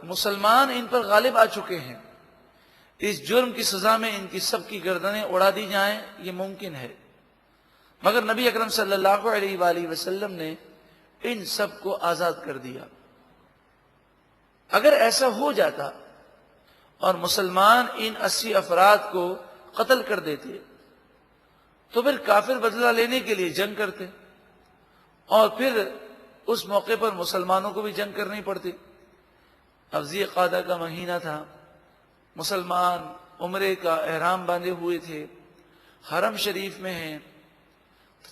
مسلمان ان پر غالب آ چکے ہیں، اس جرم کی سزا میں ان کی سب کی گردنیں اڑا دی جائیں یہ ممکن ہے، مگر نبی اکرم صلی اللہ علیہ وآلہ وسلم نے ان سب کو آزاد کر دیا۔ اگر ایسا ہو جاتا اور مسلمان ان 80 افراد کو قتل کر دیتے تو پھر کافر بدلہ لینے کے لیے جنگ کرتے، اور پھر اس موقع پر مسلمانوں کو بھی جنگ کرنی پڑتی۔ اب ذی قعدہ کا مہینہ تھا، مسلمان عمرے کا احرام باندھے ہوئے تھے، حرم شریف میں ہیں،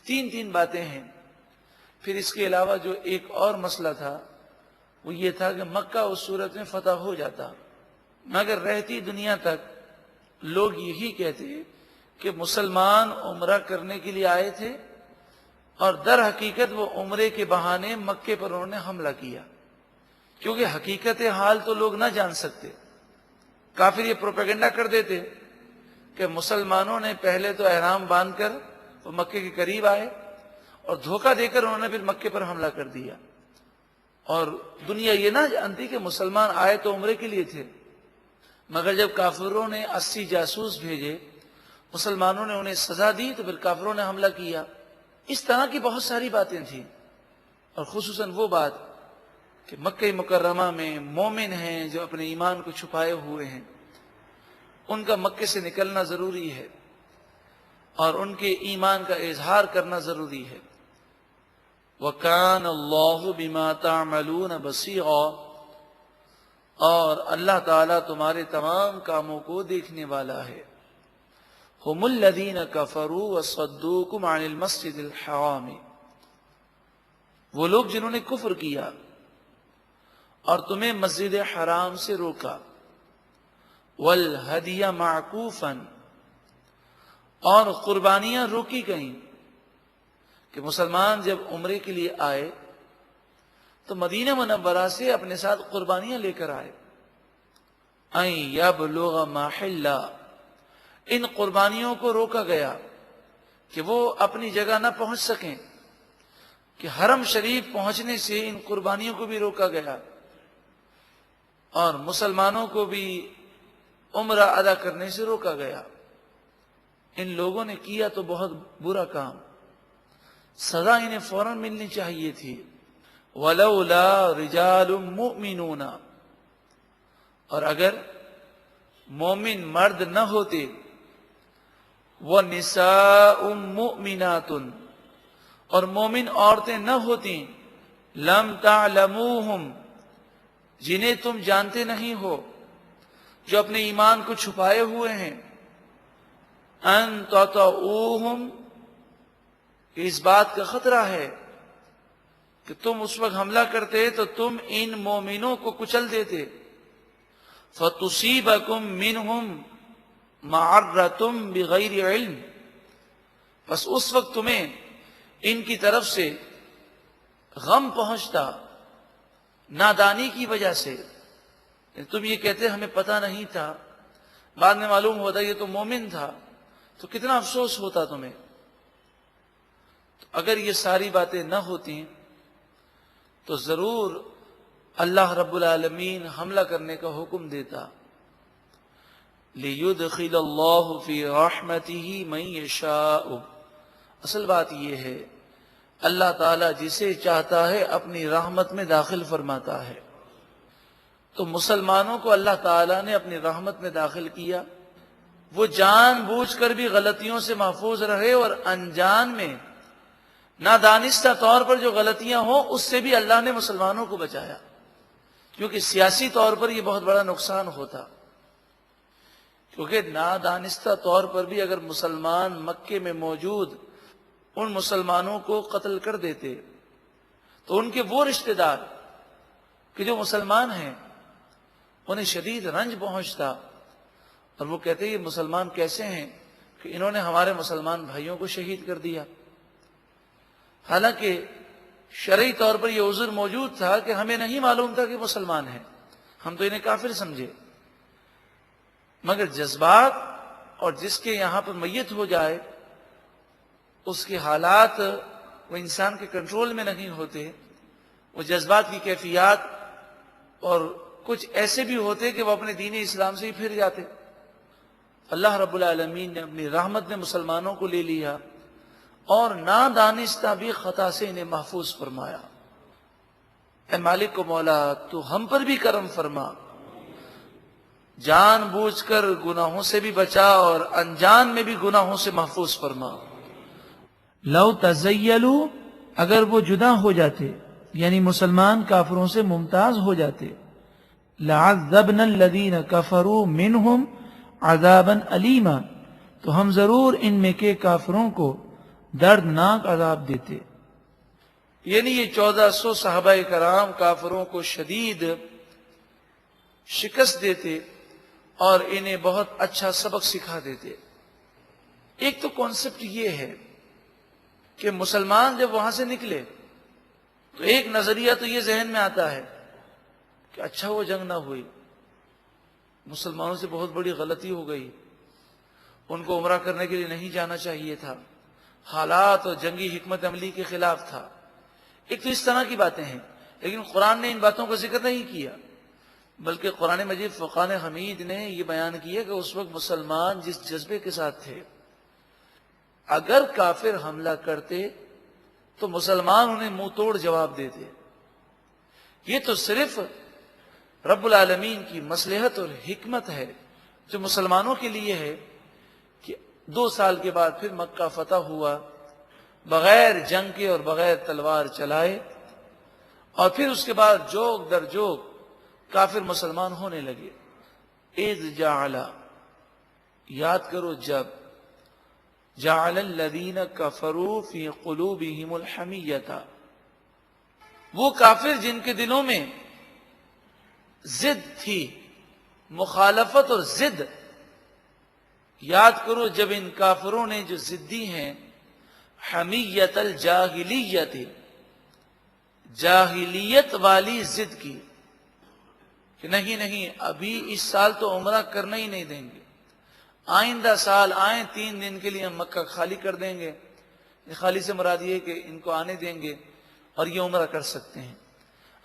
تین باتیں ہیں۔ پھر اس کے علاوہ جو ایک اور مسئلہ تھا وہ یہ تھا کہ مکہ اس صورت میں فتح ہو جاتا، مگر رہتی دنیا تک لوگ یہی کہتے کہ مسلمان عمرہ کرنے کے لیے آئے تھے اور در حقیقت وہ عمرے کے بہانے مکے پر انہوں نے حملہ کیا، کیونکہ حقیقت حال تو لوگ نہ جان سکتے۔ کافر یہ پروپیگنڈا کر دیتے کہ مسلمانوں نے پہلے تو احرام باندھ کر وہ مکے کے قریب آئے اور دھوکہ دے کر انہوں نے پھر مکے پر حملہ کر دیا، اور دنیا یہ نہ جانتی کہ مسلمان آئے تو عمرے کے لیے تھے۔ مگر جب کافروں نے 80 جاسوس بھیجے، مسلمانوں نے انہیں سزا دی تو پھر کافروں نے حملہ کیا۔ اس طرح کی بہت ساری باتیں تھیں، اور خصوصاً وہ بات کہ مکہ مکرمہ میں مومن ہیں جو اپنے ایمان کو چھپائے ہوئے ہیں، ان کا مکے سے نکلنا ضروری ہے اور ان کے ایمان کا اظہار کرنا ضروری ہے۔ وَكَانَ اللَّهُ بِمَا تَعْمَلُونَ بَصِيرًا، اور اللہ تعالیٰ تمہارے تمام کاموں کو دیکھنے والا ہے۔ هُمُ الَّذِينَ كَفَرُوا وَصَدُّوكُمْ عَنِ الْمَسْجِدِ الْحَرَامِ، وہ لوگ جنہوں نے کفر کیا اور تمہیں مسجد حرام سے روکا، وَالْهَدْيَ مَعْكُوفًا، اور قربانیاں روکی گئیں کہ مسلمان جب عمرے کے لیے آئے تو مدینہ منورہ سے اپنے ساتھ قربانیاں لے کر آئے۔ اَن يَبْلُغَ مَحِلَّ، ان قربانیوں کو روکا گیا کہ وہ اپنی جگہ نہ پہنچ سکیں، کہ حرم شریف پہنچنے سے ان قربانیوں کو بھی روکا گیا، اور مسلمانوں کو بھی عمرہ ادا کرنے سے روکا گیا۔ ان لوگوں نے کیا تو بہت برا کام، سزا انہیں فوراً ملنی چاہیے تھی۔ وَلَوْلَا رِجَالٌ مُؤْمِنُونَ، اور اگر مومن مرد نہ ہوتے، وَنِسَاءٌ مُؤْمِنَاتٌ، اور مومن عورتیں نہ ہوتیں، لَمْ تَعْلَمُوهُمْ، جنہیں تم جانتے نہیں ہو، جو اپنے ایمان کو چھپائے ہوئے ہیں، ان تطؤوہم، اس بات کا خطرہ ہے کہ تم اس وقت حملہ کرتے تو تم ان مومنوں کو کچل دیتے، فتصیبکم منہم معرۃ بغیر علم، بس اس وقت تمہیں ان کی طرف سے غم پہنچتا نادانی کی وجہ سے، تم یہ کہتے ہمیں پتہ نہیں تھا، بعد میں معلوم ہوتا یہ تو مومن تھا، تو کتنا افسوس ہوتا تمہیں۔ تو اگر یہ ساری باتیں نہ ہوتی تو ضرور اللہ رب العالمین حملہ کرنے کا حکم دیتا۔ لِيُدْخِلَ اللَّهُ فِي رَحْمَتِهِ مَن يَشَاءُ، اصل بات یہ ہے اللہ تعالیٰ جسے چاہتا ہے اپنی رحمت میں داخل فرماتا ہے۔ تو مسلمانوں کو اللہ تعالیٰ نے اپنی رحمت میں داخل کیا، وہ جان بوجھ کر بھی غلطیوں سے محفوظ رہے اور انجان میں نادانستہ طور پر جو غلطیاں ہوں اس سے بھی اللہ نے مسلمانوں کو بچایا، کیونکہ سیاسی طور پر یہ بہت بڑا نقصان ہوتا، کیونکہ نادانستہ طور پر بھی اگر مسلمان مکے میں موجود ان مسلمانوں کو قتل کر دیتے تو ان کے وہ رشتہ دار کہ جو مسلمان ہیں انہیں شدید رنج پہنچتا، اور وہ کہتے یہ مسلمان کیسے ہیں کہ انہوں نے ہمارے مسلمان بھائیوں کو شہید کر دیا، حالانکہ شرعی طور پر یہ عذر موجود تھا کہ ہمیں نہیں معلوم تھا کہ مسلمان ہیں، ہم تو انہیں کافر سمجھے، مگر جذبات اور جس کے یہاں پر میت ہو جائے اس کے حالات وہ انسان کے کنٹرول میں نہیں ہوتے، وہ جذبات کی کیفیات اور کچھ ایسے بھی ہوتے کہ وہ اپنے دین اسلام سے ہی پھر جاتے۔ اللہ رب العالمین نے اپنی رحمت میں مسلمانوں کو لے لیا اور نادانستہ بھی خطا سے انہیں محفوظ فرمایا۔ اے مالک و مولا تو ہم پر بھی کرم فرما، جان بوجھ کر گناہوں سے بھی بچا اور انجان میں بھی گناہوں سے محفوظ فرما۔ لو تزیلوا، اگر وہ جدا ہو جاتے یعنی مسلمان کافروں سے ممتاز ہو جاتے، لعذبنا الذین کفروا منہم عذابا علیما، تو ہم ضرور ان میں کے کافروں کو دردناک عذاب دیتے۔ یعنی یہ 1400 صحابہ کرام کافروں کو شدید شکست دیتے اور انہیں بہت اچھا سبق سکھا دیتے۔ ایک تو کانسیپٹ یہ ہے کہ مسلمان جب وہاں سے نکلے تو ایک نظریہ تو یہ ذہن میں آتا ہے کہ اچھا وہ جنگ نہ ہوئی، مسلمانوں سے بہت بڑی غلطی ہو گئی، ان کو عمرہ کرنے کے لیے نہیں جانا چاہیے تھا، حالات اور جنگی حکمت عملی کے خلاف تھا۔ ایک تو اس طرح کی باتیں ہیں، لیکن قرآن نے ان باتوں کا ذکر نہیں کیا، بلکہ قرآن مجید فرقان حمید نے یہ بیان کیا کہ اس وقت مسلمان جس جذبے کے ساتھ تھے، اگر کافر حملہ کرتے تو مسلمان انہیں منہ توڑ جواب دیتے۔ یہ تو صرف رب العالمین کی مصلحت اور حکمت ہے جو مسلمانوں کے لیے ہے کہ 2 سال کے بعد پھر مکہ فتح ہوا بغیر جنگ کے اور بغیر تلوار چلائے، اور پھر اس کے بعد جوگ در جوگ کافر مسلمان ہونے لگے۔ اذ جعل، یاد کرو جب، جعل الذین کفروا فی قلوبہم الحمیۃ، وہ کافر جن کے دلوں میں ضد تھی، مخالفت اور ضد، یاد کرو جب ان کافروں نے جو ضدی ہیں حمیت الجاہلیت، جاہلیت والی ضد کی کہ نہیں ابھی اس سال تو عمرہ کرنا ہی نہیں دیں گے، آئندہ سال آئیں 3 دن کے لیے ہم مکہ خالی کر دیں گے، خالی سے مراد یہ کہ ان کو آنے دیں گے اور یہ عمرہ کر سکتے ہیں۔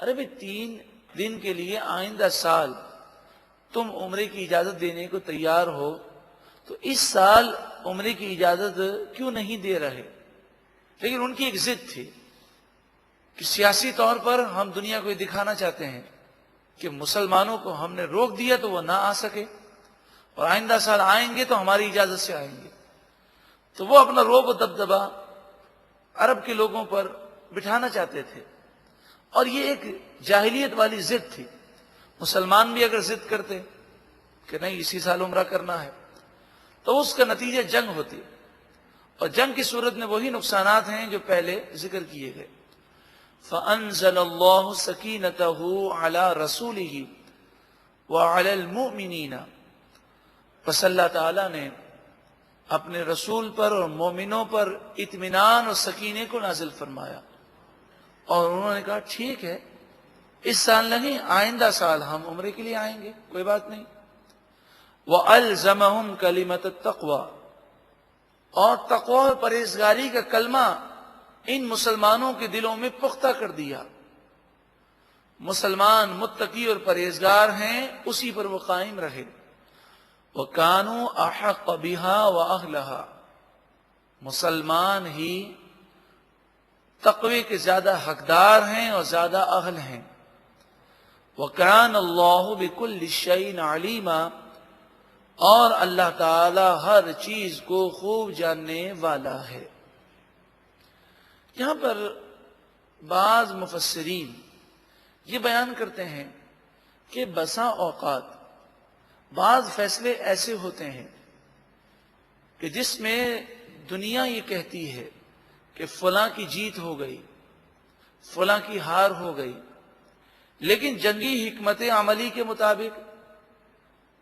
ارے بھئی 3 دن کے لیے آئندہ سال تم عمرے کی اجازت دینے کو تیار ہو تو اس سال عمرے کی اجازت کیوں نہیں دے رہے؟ لیکن ان کی ایک ضد تھی کہ سیاسی طور پر ہم دنیا کو یہ دکھانا چاہتے ہیں کہ مسلمانوں کو ہم نے روک دیا تو وہ نہ آ سکے، اور آئندہ سال آئیں گے تو ہماری اجازت سے آئیں گے، تو وہ اپنا رعب و دبدبہ عرب کے لوگوں پر بٹھانا چاہتے تھے، اور یہ ایک جاہلیت والی ضد تھی۔ مسلمان بھی اگر ضد کرتے کہ نہیں اسی سال عمرہ کرنا ہے تو اس کا نتیجہ جنگ ہوتی، اور جنگ کی صورت میں وہی نقصانات ہیں جو پہلے ذکر کیے گئے۔ فَأَنزَلَ اللَّهُ سَكِينَتَهُ عَلَى رَسُولِهِ وَعَلَى الْمُؤْمِنِينَ، پس اللہ تعالیٰ نے اپنے رسول پر اور مومنوں پر اطمینان اور سکینے کو نازل فرمایا، اور انہوں نے کہا ٹھیک ہے اس سال نہیں آئندہ سال ہم عمرے کے لیے آئیں گے، کوئی بات نہیں۔ وَأَلْزَمَهُمْ كَلِمَةَ التَّقْوَى، اور تقوی اور پرہیزگاری کا کلمہ ان مسلمانوں کے دلوں میں پختہ کر دیا۔ مسلمان متقی اور پرہیزگار ہیں، اسی پر وہ قائم رہے۔ وَكَانُوا أَحَقَّ بِهَا وَأَهْلَهَا، مسلمان ہی تقوی کے زیادہ حقدار ہیں اور زیادہ اہل ہیں۔ وَكَانَ اللَّهُ بِكُلِّ شَيْءٍ عَلِيمًا، اور اللہ تعالی ہر چیز کو خوب جاننے والا ہے۔ یہاں پر بعض مفسرین یہ بیان کرتے ہیں کہ بسا اوقات بعض فیصلے ایسے ہوتے ہیں کہ جس میں دنیا یہ کہتی ہے کہ فلاں کی جیت ہو گئی، فلاں کی ہار ہو گئی، لیکن جنگی حکمت عملی کے مطابق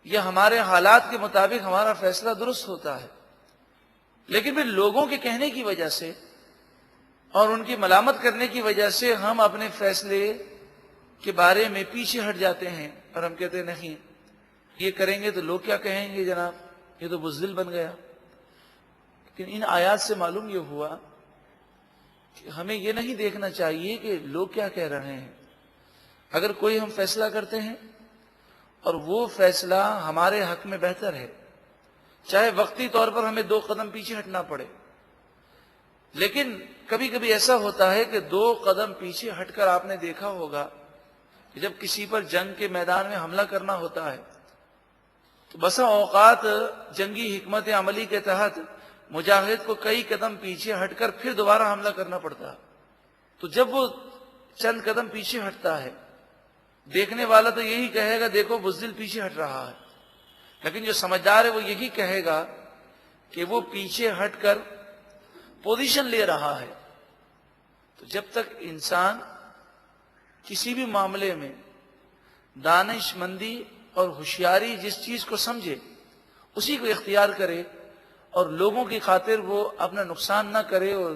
یا ہمارے حالات کے مطابق ہمارا فیصلہ درست ہوتا ہے، لیکن پھر لوگوں کے کہنے کی وجہ سے اور ان کی ملامت کرنے کی وجہ سے ہم اپنے فیصلے کے بارے میں پیچھے ہٹ جاتے ہیں اور ہم کہتے ہیں نہیں یہ کریں گے تو لوگ کیا کہیں گے، جناب یہ تو بزدل بن گیا۔ لیکن ان آیات سے معلوم یہ ہوا کہ ہمیں یہ نہیں دیکھنا چاہیے کہ لوگ کیا کہہ رہے ہیں۔ اگر کوئی ہم فیصلہ کرتے ہیں اور وہ فیصلہ ہمارے حق میں بہتر ہے، چاہے وقتی طور پر ہمیں 2 قدم پیچھے ہٹنا پڑے، لیکن کبھی کبھی ایسا ہوتا ہے کہ 2 قدم پیچھے ہٹ کر آپ نے دیکھا ہوگا کہ جب کسی پر جنگ کے میدان میں حملہ کرنا ہوتا ہے تو بسا اوقات جنگی حکمت عملی کے تحت مجاہد کو کئی قدم پیچھے ہٹ کر پھر دوبارہ حملہ کرنا پڑتا ہے۔ تو جب وہ چند قدم پیچھے ہٹتا ہے، دیکھنے والا تو یہی کہے گا دیکھو بزدل پیچھے ہٹ رہا ہے، لیکن جو سمجھدار ہے وہ یہی کہے گا کہ وہ پیچھے ہٹ کر پوزیشن لے رہا ہے۔ تو جب تک انسان کسی بھی معاملے میں دانش مندی اور ہوشیاری جس چیز کو سمجھے اسی کو اختیار کرے اور لوگوں کی خاطر وہ اپنا نقصان نہ کرے اور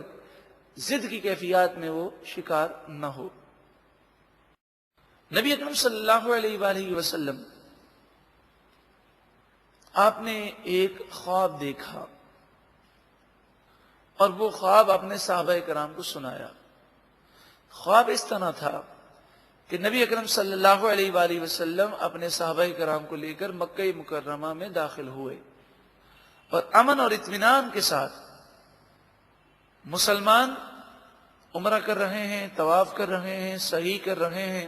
ضد کی کیفیات میں وہ شکار نہ ہو۔ نبی اکرم صلی اللہ علیہ وآلہ وسلم آپ نے ایک خواب دیکھا اور وہ خواب اپنے صحابہ کرام کو سنایا۔ خواب اس طرح تھا کہ نبی اکرم صلی اللہ علیہ وآلہ وسلم اپنے صحابہ کرام کو لے کر مکہ مکرمہ میں داخل ہوئے اور امن اور اطمینان کے ساتھ مسلمان عمرہ کر رہے ہیں، طواف کر رہے ہیں، سعی کر رہے ہیں،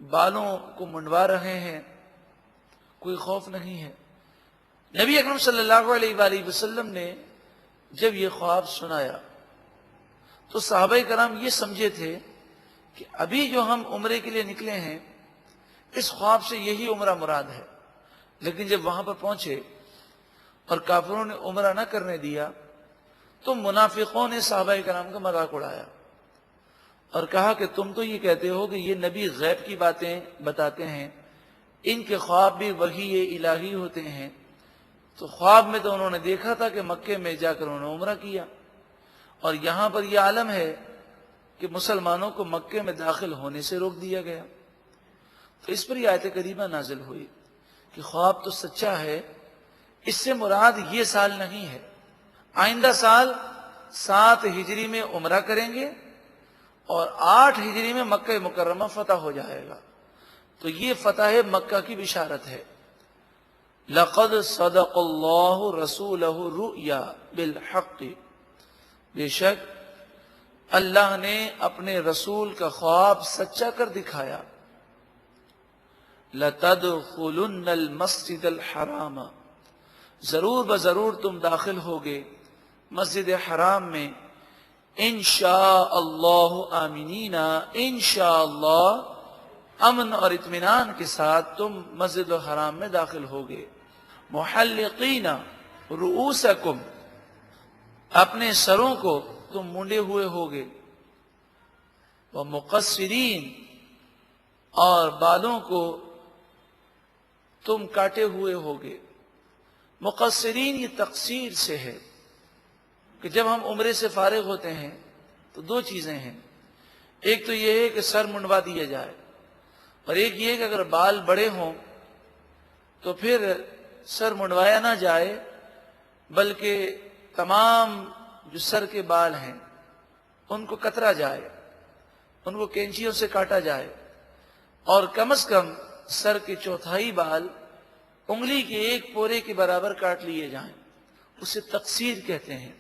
بالوں کو منڈوا رہے ہیں، کوئی خوف نہیں ہے۔ نبی اکرم صلی اللہ علیہ وآلہ وسلم نے جب یہ خواب سنایا تو صحابہ کرام یہ سمجھے تھے کہ ابھی جو ہم عمرے کے لیے نکلے ہیں اس خواب سے یہی عمرہ مراد ہے، لیکن جب وہاں پر پہنچے اور کافروں نے عمرہ نہ کرنے دیا تو منافقوں نے صحابہ کرام کا مذاق اڑایا اور کہا کہ تم تو یہ کہتے ہو کہ یہ نبی غیب کی باتیں بتاتے ہیں، ان کے خواب بھی وحی الہی ہوتے ہیں، تو خواب میں تو انہوں نے دیکھا تھا کہ مکے میں جا کر انہوں نے عمرہ کیا اور یہاں پر یہ عالم ہے کہ مسلمانوں کو مکے میں داخل ہونے سے روک دیا گیا۔ تو اس پر یہ آیت کریمہ نازل ہوئی کہ خواب تو سچا ہے، اس سے مراد یہ سال نہیں ہے، آئندہ سال 7 ہجری میں عمرہ کریں گے اور 8 ہجری میں مکہ مکرمہ فتح ہو جائے گا۔ تو یہ فتح مکہ کی بشارت ہے۔ لقد صدق اللہ رسولہ الرؤیا بالحق، بے شک اللہ نے اپنے رسول کا خواب سچا کر دکھایا۔ لَتَدْخُلُنَّ الْمَسْجِدَ الْحَرَامَ، ضرور بضرور تم داخل ہوگے مسجد حرام میں، انشاء اللہ آمینین، انشاءاللہ امن اور اطمینان کے ساتھ تم مسجد الحرام میں داخل ہوگے۔ محلقین رؤوسکم، اپنے سروں کو تم مونڈے ہوئے ہوگے، ومقصرین، اور بالوں کو تم کاٹے ہوئے ہوگے۔ مقصرین یہ تقصیر سے ہے کہ جب ہم عمرے سے فارغ ہوتے ہیں تو 2 چیزیں ہیں، ایک تو یہ ہے کہ سر منڈوا دیا جائے اور ایک یہ کہ اگر بال بڑے ہوں تو پھر سر منڈوایا نہ جائے بلکہ تمام جو سر کے بال ہیں ان کو کترا جائے، ان کو کینچیوں سے کاٹا جائے اور کم از کم سر کے 1/4 بال انگلی کے 1 پورے کے برابر کاٹ لیے جائیں، اسے تقصیر کہتے ہیں۔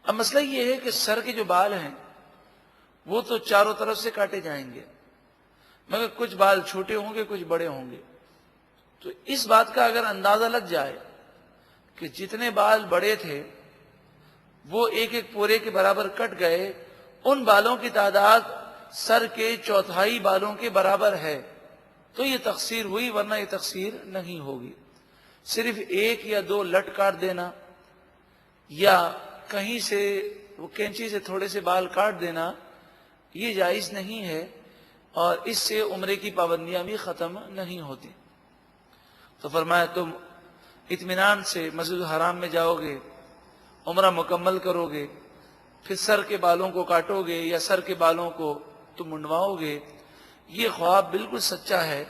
اب مسئلہ یہ ہے کہ سر کے جو بال ہیں وہ تو چاروں طرف سے کاٹے جائیں گے، مگر کچھ بال چھوٹے ہوں گے، کچھ بڑے ہوں گے۔ تو اس بات کا اگر اندازہ لگ جائے کہ جتنے بال بڑے تھے وہ ایک ایک پورے کے برابر کٹ گئے، ان بالوں کی تعداد سر کے چوتھائی بالوں کے برابر ہے، تو یہ تقصیر ہوئی، ورنہ یہ تقصیر نہیں ہوگی۔ صرف ایک یا دو لٹ کاٹ دینا یا کہیں سے وہ کینچی سے تھوڑے سے بال کاٹ دینا یہ جائز نہیں ہے، اور اس سے عمرے کی پابندیاں بھی ختم نہیں ہوتی۔ تو فرمایا تم اطمینان سے مسجد الحرام میں جاؤ گے، عمرہ مکمل کرو گے، پھر سر کے بالوں کو کاٹو گے یا سر کے بالوں کو تم منڈواؤ گے، یہ خواب بالکل سچا ہے،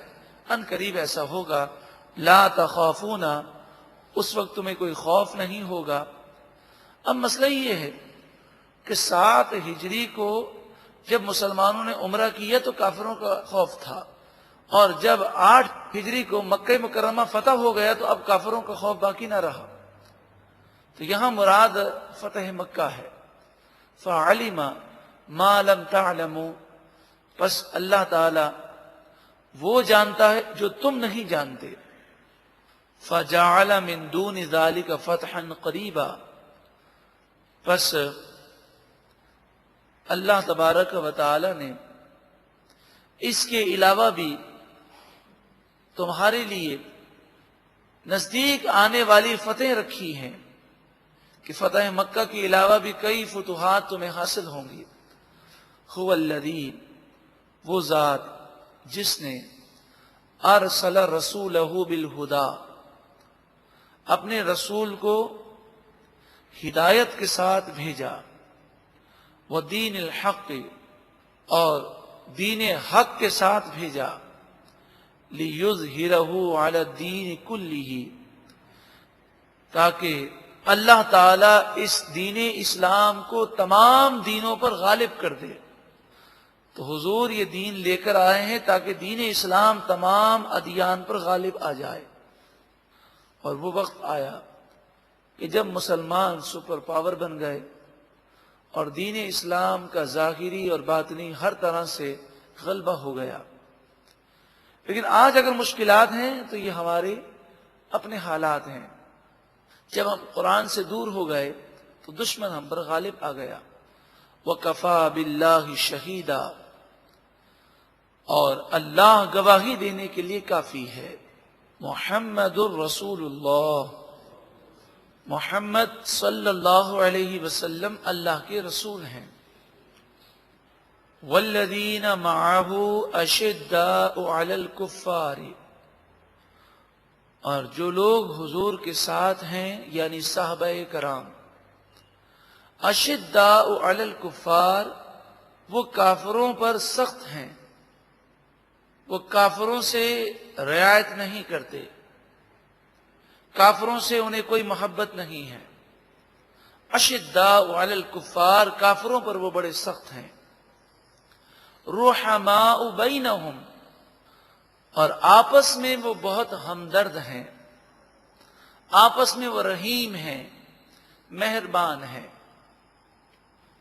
ان قریب ایسا ہوگا۔ لا تخافون، اس وقت تمہیں کوئی خوف نہیں ہوگا۔ اب مسئلہ یہ ہے کہ 7 ہجری کو جب مسلمانوں نے عمرہ کیا تو کافروں کا خوف تھا، اور جب 8 ہجری کو مکہ مکرمہ فتح ہو گیا تو اب کافروں کا خوف باقی نہ رہا۔ تو یہاں مراد فتح مکہ ہے۔ فعلم ما لم تعلموا، پس اللہ تعالی وہ جانتا ہے جو تم نہیں جانتے۔ فجعل من دون ذلك فتحا قریبا، پس اللہ تبارک و تعالی نے اس کے علاوہ بھی تمہارے لیے نزدیک آنے والی فتح رکھی ہیں، کہ فتح مکہ کے علاوہ بھی کئی فتوحات تمہیں حاصل ہوں گی۔ هو الذی، وہ ذات جس نے ارسل رسولہ بالہدی، اپنے رسول کو ہدایت کے ساتھ بھیجا، ودین الحق، اور دین حق کے ساتھ بھیجا، لیظہرہ علی الدین کلہ، تاکہ اللہ تعالیٰ اس دین اسلام کو تمام دینوں پر غالب کر دے۔ تو حضور یہ دین لے کر آئے ہیں تاکہ دین اسلام تمام ادیان پر غالب آ جائے۔ اور وہ وقت آیا کہ جب مسلمان سپر پاور بن گئے اور دین اسلام کا ظاہری اور باطنی ہر طرح سے غلبہ ہو گیا۔ لیکن آج اگر مشکلات ہیں تو یہ ہمارے اپنے حالات ہیں۔ جب ہم قرآن سے دور ہو گئے تو دشمن ہم پر غالب آ گیا۔ وَكَفَى بِاللَّهِ شَهِيدًا، اور اللہ گواہی دینے کے لیے کافی ہے۔ محمد الرسول اللہ، محمد صلی اللہ علیہ وسلم اللہ کے رسول ہیں۔ والذین معہ اشداء علی الکفار، اور جو لوگ حضور کے ساتھ ہیں یعنی صحابہ کرام، اشداء علی الکفار، وہ کافروں پر سخت ہیں، وہ کافروں سے رعایت نہیں کرتے، کافروں سے انہیں کوئی محبت نہیں ہے۔ اشداء علی الکفار، کافروں پر وہ بڑے سخت ہیں۔ رحماء بینہم، اور آپس میں وہ بہت ہمدرد ہیں، آپس میں وہ رحیم ہیں، مہربان ہیں۔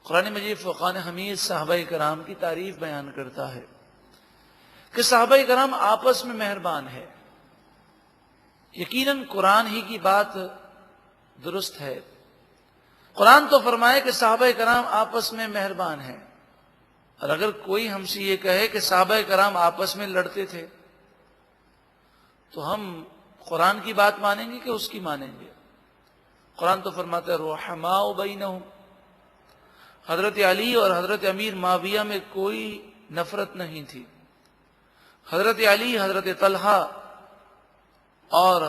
قرآن مجید فرقان حمید صحابہ کرام کی تعریف بیان کرتا ہے کہ صحابہ کرام آپس میں مہربان ہے۔ یقیناً قرآن ہی کی بات درست ہے۔ قرآن تو فرمائے کہ صحابہ کرام آپس میں مہربان ہیں، اور اگر کوئی ہم سے یہ کہے کہ صحابہ کرام آپس میں لڑتے تھے تو ہم قرآن کی بات مانیں گے کہ اس کی مانیں گے؟ قرآن تو فرماتا ہے رحماء بینہم، حضرت علی اور حضرت امیر معاویہ میں کوئی نفرت نہیں تھی۔ حضرت علی، حضرت طلحہ اور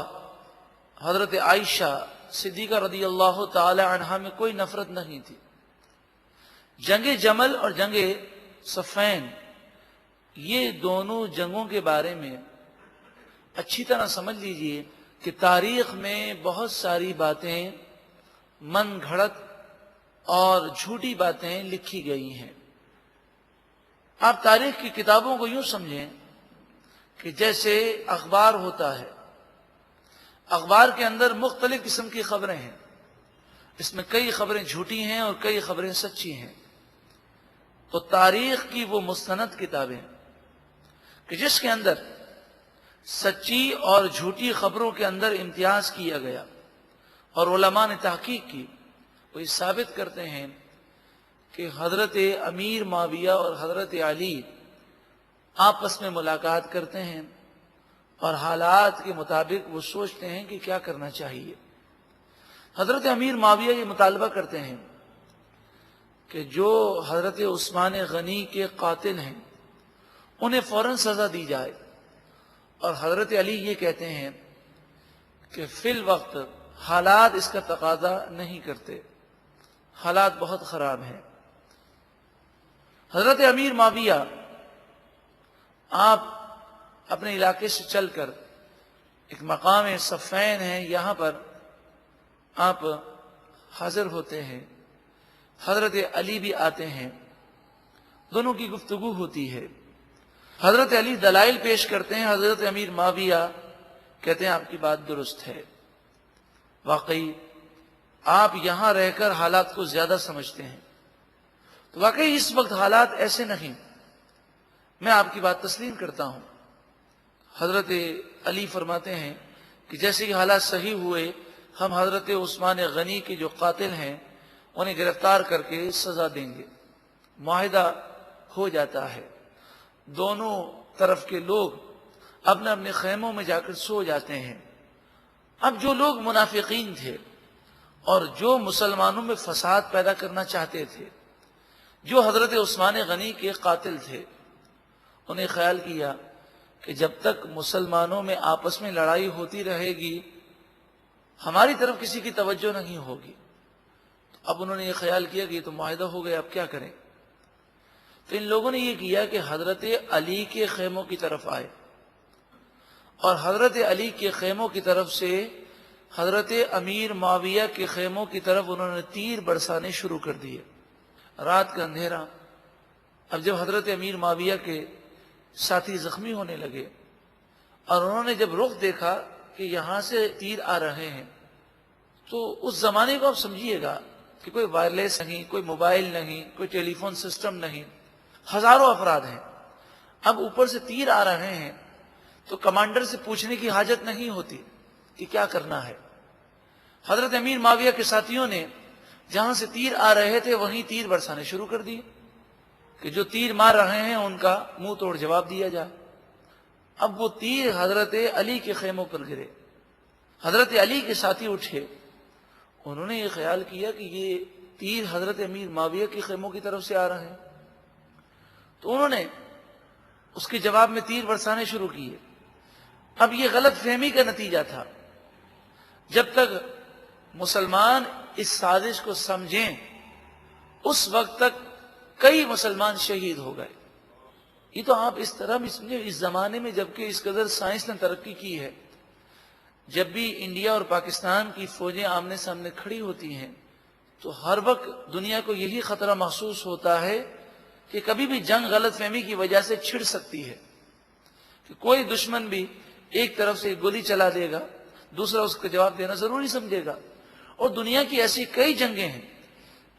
حضرت عائشہ صدیقہ رضی اللہ تعالی عنہا میں کوئی نفرت نہیں تھی۔ جنگ جمل اور جنگ صفین، یہ دونوں جنگوں کے بارے میں اچھی طرح سمجھ لیجئے کہ تاریخ میں بہت ساری باتیں من گھڑت اور جھوٹی باتیں لکھی گئی ہیں۔ آپ تاریخ کی کتابوں کو یوں سمجھیں کہ جیسے اخبار ہوتا ہے، اخبار کے اندر مختلف قسم کی خبریں ہیں، اس میں کئی خبریں جھوٹی ہیں اور کئی خبریں سچی ہیں۔ تو تاریخ کی وہ مستند کتابیں کہ جس کے اندر سچی اور جھوٹی خبروں کے اندر امتیاز کیا گیا اور علماء نے تحقیق کی وہ یہ ثابت کرتے ہیں کہ حضرت امیر معاویہ اور حضرت علی آپس میں ملاقات کرتے ہیں اور حالات کے مطابق وہ سوچتے ہیں کہ کیا کرنا چاہیے۔ حضرت امیر معاویہ یہ مطالبہ کرتے ہیں کہ جو حضرت عثمان غنی کے قاتل ہیں انہیں فوراً سزا دی جائے، اور حضرت علی یہ کہتے ہیں کہ فی الوقت حالات اس کا تقاضا نہیں کرتے، حالات بہت خراب ہیں۔ حضرت امیر معاویہ آپ اپنے علاقے سے چل کر ایک مقام صفین ہے، یہاں پر آپ حاضر ہوتے ہیں، حضرت علی بھی آتے ہیں، دونوں کی گفتگو ہوتی ہے۔ حضرت علی دلائل پیش کرتے ہیں، حضرت امیر معاویہ کہتے ہیں آپ کی بات درست ہے، واقعی آپ یہاں رہ کر حالات کو زیادہ سمجھتے ہیں، تو واقعی اس وقت حالات ایسے نہیں، میں آپ کی بات تسلیم کرتا ہوں۔ حضرت علی فرماتے ہیں کہ جیسے ہی حالات صحیح ہوئے ہم حضرت عثمان غنی کے جو قاتل ہیں انہیں گرفتار کر کے سزا دیں گے۔ معاہدہ ہو جاتا ہے، دونوں طرف کے لوگ اپنے اپنے خیموں میں جا کر سو جاتے ہیں۔ اب جو لوگ منافقین تھے اور جو مسلمانوں میں فساد پیدا کرنا چاہتے تھے، جو حضرت عثمان غنی کے قاتل تھے، انہیں خیال کیا کہ جب تک مسلمانوں میں آپس میں لڑائی ہوتی رہے گی ہماری طرف کسی کی توجہ نہیں ہوگی، تو اب انہوں نے یہ خیال کیا کہ یہ تو معاہدہ ہو گیا، اب کیا کریں؟ تو ان لوگوں نے یہ کیا کہ حضرت علی کے خیموں کی طرف آئے، اور حضرت علی کے خیموں کی طرف سے حضرت امیر معاویہ کے خیموں کی طرف انہوں نے تیر برسانے شروع کر دیے۔ رات کا اندھیرا، اب جب حضرت امیر معاویہ کے ساتھی زخمی ہونے لگے اور انہوں نے جب رخ دیکھا کہ یہاں سے تیر آ رہے ہیں، تو اس زمانے کو آپ سمجھیے گا کہ کوئی وائرلیس نہیں، کوئی موبائل نہیں، کوئی ٹیلی فون سسٹم نہیں، ہزاروں افراد ہیں، اب اوپر سے تیر آ رہے ہیں تو کمانڈر سے پوچھنے کی حاجت نہیں ہوتی کہ کیا کرنا ہے۔ حضرت امیر معاویہ کے ساتھیوں نے جہاں سے تیر آ رہے تھے وہیں تیر برسانے شروع کر دیے کہ جو تیر مار رہے ہیں ان کا منہ توڑ جواب دیا جائے۔ اب وہ تیر حضرت علی کے خیموں پر گرے، حضرت علی کے ساتھی اٹھے، انہوں نے یہ خیال کیا کہ یہ تیر حضرت امیر معاویہ کے خیموں کی طرف سے آ رہے ہیں، تو انہوں نے اس کے جواب میں تیر برسانے شروع کیے۔ اب یہ غلط فہمی کا نتیجہ تھا، جب تک مسلمان اس سازش کو سمجھیں اس وقت تک کئی مسلمان شہید ہو گئے۔ یہ تو آپ اس طرح بھی سمجھے، اس زمانے میں جبکہ اس قدر سائنس نے ترقی کی ہے، جب بھی انڈیا اور پاکستان کی فوجیں آمنے سامنے کھڑی ہوتی ہیں تو ہر وقت دنیا کو یہی خطرہ محسوس ہوتا ہے کہ کبھی بھی جنگ غلط فہمی کی وجہ سے چھڑ سکتی ہے، کہ کوئی دشمن بھی ایک طرف سے گولی چلا دے گا، دوسرا اس کا جواب دینا ضروری سمجھے گا۔ اور دنیا کی ایسی کئی جنگیں ہیں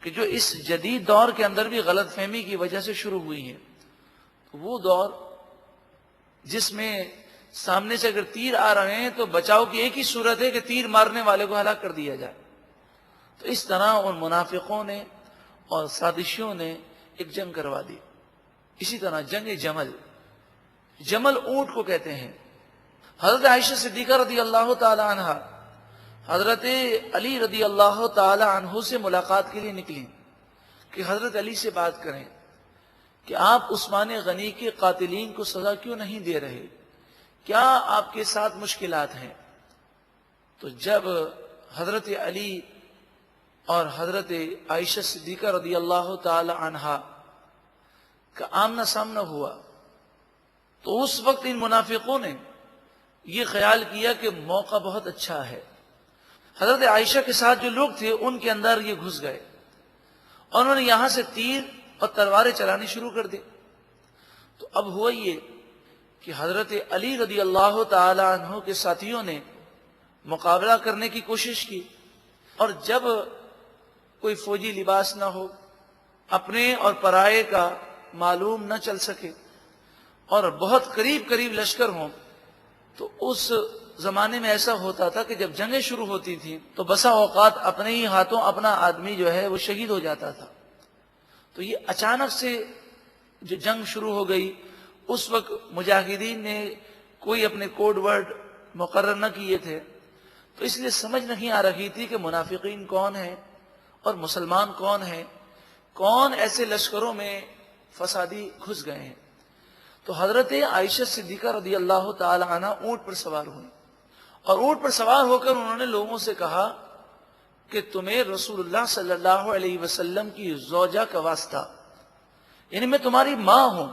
کہ جو اس جدید دور کے اندر بھی غلط فہمی کی وجہ سے شروع ہوئی ہیں۔ وہ دور جس میں سامنے سے اگر تیر آ رہے ہیں تو بچاؤ کی ایک ہی صورت ہے کہ تیر مارنے والے کو ہلاک کر دیا جائے۔ تو اس طرح ان منافقوں نے اور سازشیوں نے ایک جنگ کروا دی۔ اسی طرح جنگ جمل، جمل اونٹ کو کہتے ہیں۔ حضرت عائشہ صدیقہ رضی اللہ تعالی عنہ حضرت علی رضی اللہ تعالی عنہ سے ملاقات کے لیے نکلی کہ حضرت علی سے بات کریں کہ آپ عثمان غنی کے قاتلین کو سزا کیوں نہیں دے رہے، کیا آپ کے ساتھ مشکلات ہیں؟ تو جب حضرت علی اور حضرت عائشہ صدیقہ رضی اللہ تعالی عنہا کا آمنا سامنا ہوا تو اس وقت ان منافقوں نے یہ خیال کیا کہ موقع بہت اچھا ہے۔ حضرت عائشہ کے ساتھ جو لوگ تھے ان کے اندر یہ گھس گئے اور انہوں نے یہاں سے تیر اور تلواریں چلانی شروع کر دی۔ تو اب ہوا یہ کہ حضرت علی رضی اللہ تعالی عنہ کے ساتھیوں نے مقابلہ کرنے کی کوشش کی، اور جب کوئی فوجی لباس نہ ہو، اپنے اور پرائے کا معلوم نہ چل سکے، اور بہت قریب قریب لشکر ہوں، تو اس زمانے میں ایسا ہوتا تھا کہ جب جنگیں شروع ہوتی تھیں تو بسا اوقات اپنے ہی ہاتھوں اپنا آدمی جو ہے وہ شہید ہو جاتا تھا. تو یہ اچانک سے جو جنگ شروع ہو گئی، اس وقت مجاہدین نے کوئی اپنے کوڈ ورڈ مقرر نہ کیے تھے، تو اس لیے سمجھ نہیں آ رہی تھی کہ منافقین کون ہیں اور مسلمان کون ہیں، کون ایسے لشکروں میں فسادی گھس گئے ہیں. تو حضرت عائشہ صدیقہ رضی اللہ تعالی عنہ اونٹ پر سوار ہوئی، اور اونٹ پر سوار ہو کر انہوں نے لوگوں سے کہا کہ تمہیں رسول اللہ صلی اللہ علیہ وسلم کی زوجہ کا واسطہ، یعنی میں تمہاری ماں ہوں،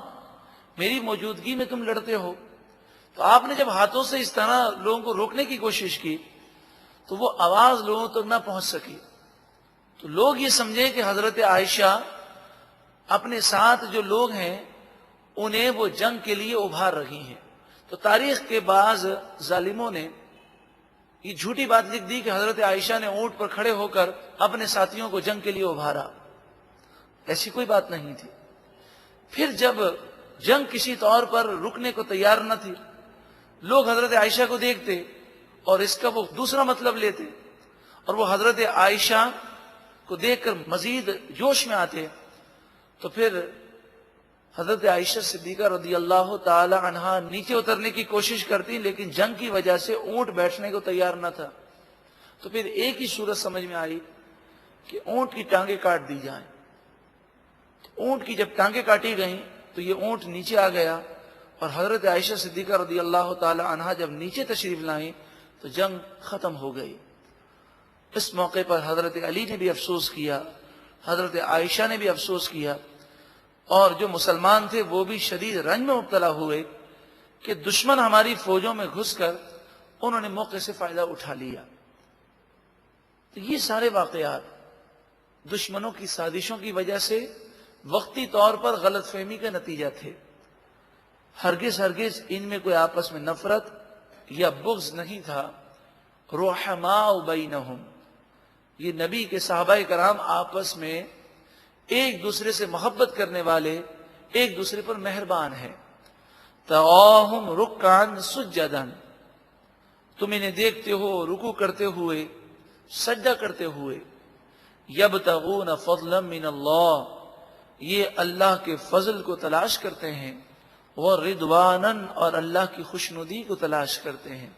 میری موجودگی میں تم لڑتے ہو. تو آپ نے جب ہاتھوں سے اس طرح لوگوں کو روکنے کی کوشش کی تو وہ آواز لوگوں تک نہ پہنچ سکی. تو لوگ یہ سمجھے کہ حضرت عائشہ اپنے ساتھ جو لوگ ہیں انہیں وہ جنگ کے لیے ابھار رہی ہیں. تو تاریخ کے بعض ظالموں نے یہ جھوٹی بات لکھ دی کہ حضرت عائشہ نے اونٹ پر کھڑے ہو کر اپنے ساتھیوں کو جنگ کے لیے ابھارا. ایسی کوئی بات نہیں تھی. پھر جب جنگ کسی طور پر رکنے کو تیار نہ تھی، لوگ حضرت عائشہ کو دیکھتے اور اس کا وہ دوسرا مطلب لیتے، اور وہ حضرت عائشہ کو دیکھ کر مزید جوش میں آتے. تو پھر حضرت عائشہ صدیقہ رضی اللہ تعالی عنہا نیچے اترنے کی کوشش کرتی، لیکن جنگ کی وجہ سے اونٹ بیٹھنے کو تیار نہ تھا. تو پھر ایک ہی صورت سمجھ میں آئی کہ اونٹ کی ٹانگیں کاٹ دی جائیں. اونٹ کی جب ٹانگیں کاٹی گئیں تو یہ اونٹ نیچے آ گیا، اور حضرت عائشہ صدیقہ رضی اللہ تعالی عنہا جب نیچے تشریف لائیں تو جنگ ختم ہو گئی. اس موقع پر حضرت علی نے بھی افسوس کیا، حضرت عائشہ نے بھی افسوس کیا، اور جو مسلمان تھے وہ بھی شدید رنج میں مبتلا ہوئے کہ دشمن ہماری فوجوں میں گھس کر انہوں نے موقع سے فائدہ اٹھا لیا. تو یہ سارے واقعات دشمنوں کی سازشوں کی وجہ سے وقتی طور پر غلط فہمی کا نتیجہ تھے. ہرگز ان میں کوئی آپس میں نفرت یا بغض نہیں تھا. رحماء بینہم، یہ نبی کے صحابہ کرام آپس میں ایک دوسرے سے محبت کرنے والے، ایک دوسرے پر مہربان ہیں. تراہم رکعا سجدا، تم انہیں دیکھتے ہو رکوع کرتے ہوئے، سجدہ کرتے ہوئے. یبتغون فضلا من اللہ، یہ اللہ کے فضل کو تلاش کرتے ہیں، ورضوانا، اور اللہ کی خوشنودی کو تلاش کرتے ہیں.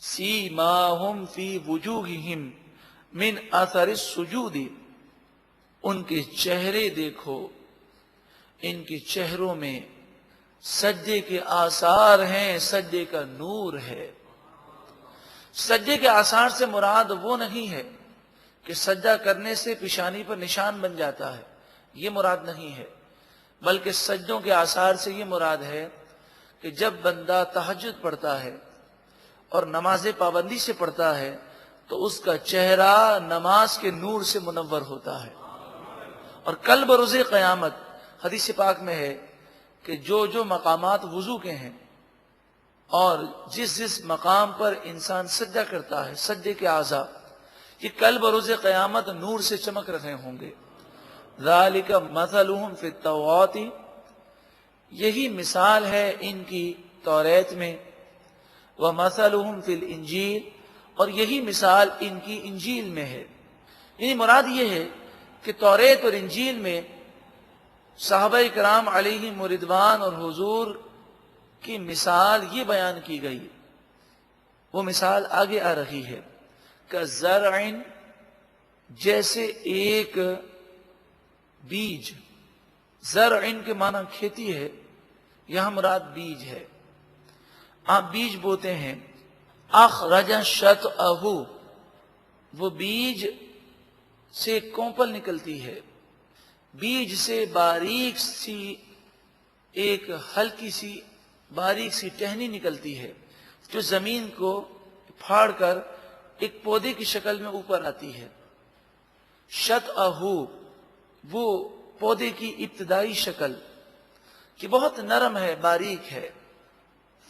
سیماہم فی وجوہہم من اثر السجود، ان کے چہرے دیکھو، ان کے چہروں میں سجدے کے آثار ہیں، سجدے کا نور ہے. سجدے کے آثار سے مراد وہ نہیں ہے کہ سجدہ کرنے سے پیشانی پر نشان بن جاتا ہے، یہ مراد نہیں ہے، بلکہ سجدوں کے آثار سے یہ مراد ہے کہ جب بندہ تہجد پڑھتا ہے اور نماز پابندی سے پڑھتا ہے تو اس کا چہرہ نماز کے نور سے منور ہوتا ہے. اور کل بروز قیامت حدیث پاک میں ہے کہ جو مقامات وضو کے ہیں اور جس مقام پر انسان سجدہ کرتا ہے، سجدے کے اعضاء، یہ کل بروز قیامت نور سے چمک رہے ہوں گے. ذالک مثلہم فی التوراۃ، یہی مثال ہے ان کی توریت میں. ومثلہم فی الانجیل، اور یہی مثال ان کی انجیل میں ہے. یعنی مراد یہ ہے کہ توریت اور انجیل میں صحابہ کرام علیہم رضوان اور حضور کی مثال یہ بیان کی گئی. وہ مثال آگے آ رہی ہے. کزرع، جیسے ایک بیج. زرع کے معنی کھیتی ہے، یہاں مراد بیج ہے. آپ بیج بوتے ہیں. اخرج شطأہ، وہ بیج سے کونپل نکلتی ہے، بیج سے باریک سی ایک ہلکی سی باریک سی ٹہنی نکلتی ہے جو زمین کو پھاڑ کر ایک پودے کی شکل میں اوپر آتی ہے. شطأہ، وہ پودے کی ابتدائی شکل کہ بہت نرم ہے، باریک ہے.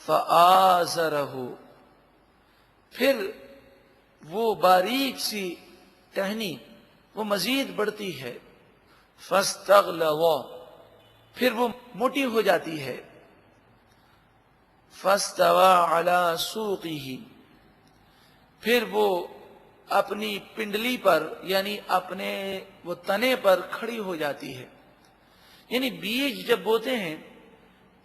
فآزرہ، پھر وہ باریک سی ٹہنی وہ مزید بڑھتی ہے. فاستغلظ، پھر وہ موٹی ہو جاتی ہے. فاستوى على سوقه، پھر وہ اپنی پنڈلی پر یعنی اپنے وہ تنے پر کھڑی ہو جاتی ہے. یعنی بیج جب بوتے ہیں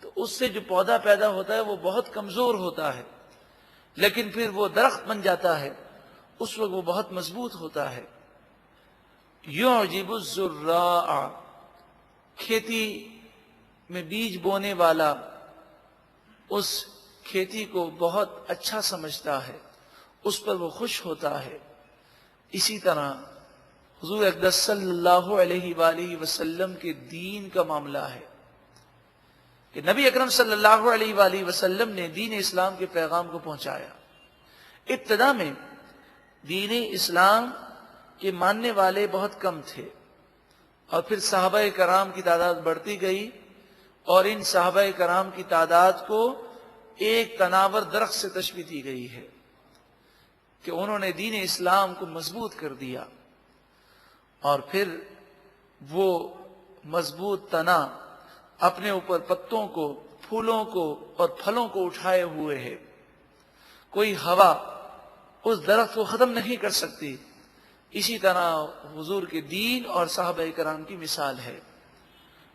تو اس سے جو پودا پیدا ہوتا ہے وہ بہت کمزور ہوتا ہے، لیکن پھر وہ درخت بن جاتا ہے، اس وقت وہ بہت مضبوط ہوتا ہے. یعجب الزراع، کھیتی میں بیج بونے والا اس کھیتی کو بہت اچھا سمجھتا ہے، اس پر وہ خوش ہوتا ہے. اسی طرح حضور اقدس صلی اللہ علیہ وآلہ وسلم کے دین کا معاملہ ہے کہ نبی اکرم صلی اللہ علیہ وآلہ وسلم نے دین اسلام کے پیغام کو پہنچایا. ابتدا میں دین اسلام کے ماننے والے بہت کم تھے، اور پھر صحابہ کرام کی تعداد بڑھتی گئی، اور ان صحابہ کرام کی تعداد کو ایک تناور درخت سے تشبیہ دی گئی ہے کہ انہوں نے دین اسلام کو مضبوط کر دیا، اور پھر وہ مضبوط تنا اپنے اوپر پتوں کو، پھولوں کو اور پھلوں کو اٹھائے ہوئے ہے. کوئی ہوا اس درخت کو ختم نہیں کر سکتی. اسی طرح حضور کے دین اور صحابہ کرام کی مثال ہے.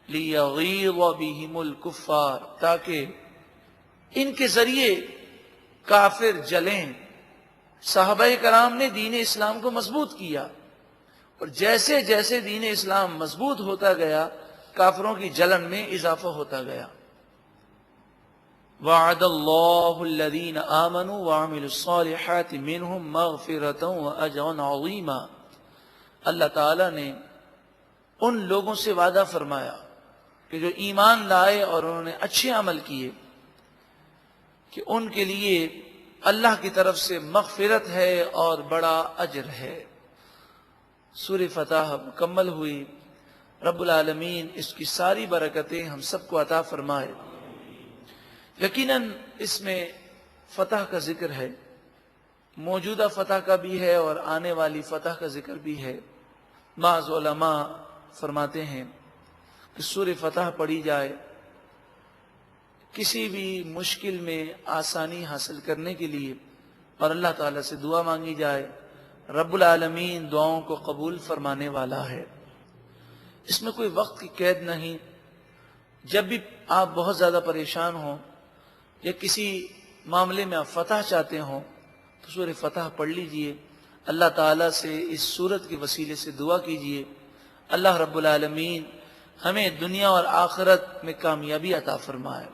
لِيَغِيظَ بِهِمُ الْكُفَّارِ، تاکہ ان کے ذریعے کافر جلیں. صحابہ کرام نے دین اسلام کو مضبوط کیا، اور جیسے جیسے دین اسلام مضبوط ہوتا گیا کافروں کی جلن میں اضافہ ہوتا گیا. وعد اللہ الذین آمنوا وعملوا الصالحات منہم مغفرۃ واجرا عظیما، اللہ تعالی نے ان لوگوں سے وعدہ فرمایا کہ جو ایمان لائے اور انہوں نے اچھے عمل کیے کہ ان کے لیے اللہ کی طرف سے مغفرت ہے اور بڑا اجر ہے. سورہ فتح مکمل ہوئی. رب العالمین اس کی ساری برکتیں ہم سب کو عطا فرمائے. یقیناً اس میں فتح کا ذکر ہے، موجودہ فتح کا بھی ہے اور آنے والی فتح کا ذکر بھی ہے. بعض علماء فرماتے ہیں کہ سورہ فتح پڑھی جائے کسی بھی مشکل میں آسانی حاصل کرنے کے لیے، اور اللہ تعالیٰ سے دعا مانگی جائے. رب العالمین دعاؤں کو قبول فرمانے والا ہے. اس میں کوئی وقت کی قید نہیں. جب بھی آپ بہت زیادہ پریشان ہوں یا کسی معاملے میں آپ فتح چاہتے ہوں تو سورہ فتح پڑھ لیجئے. اللہ تعالیٰ سے اس سورت کے وسیلے سے دعا کیجئے اللہ رب العالمین ہمیں دنیا اور آخرت میں کامیابی عطا فرمائے.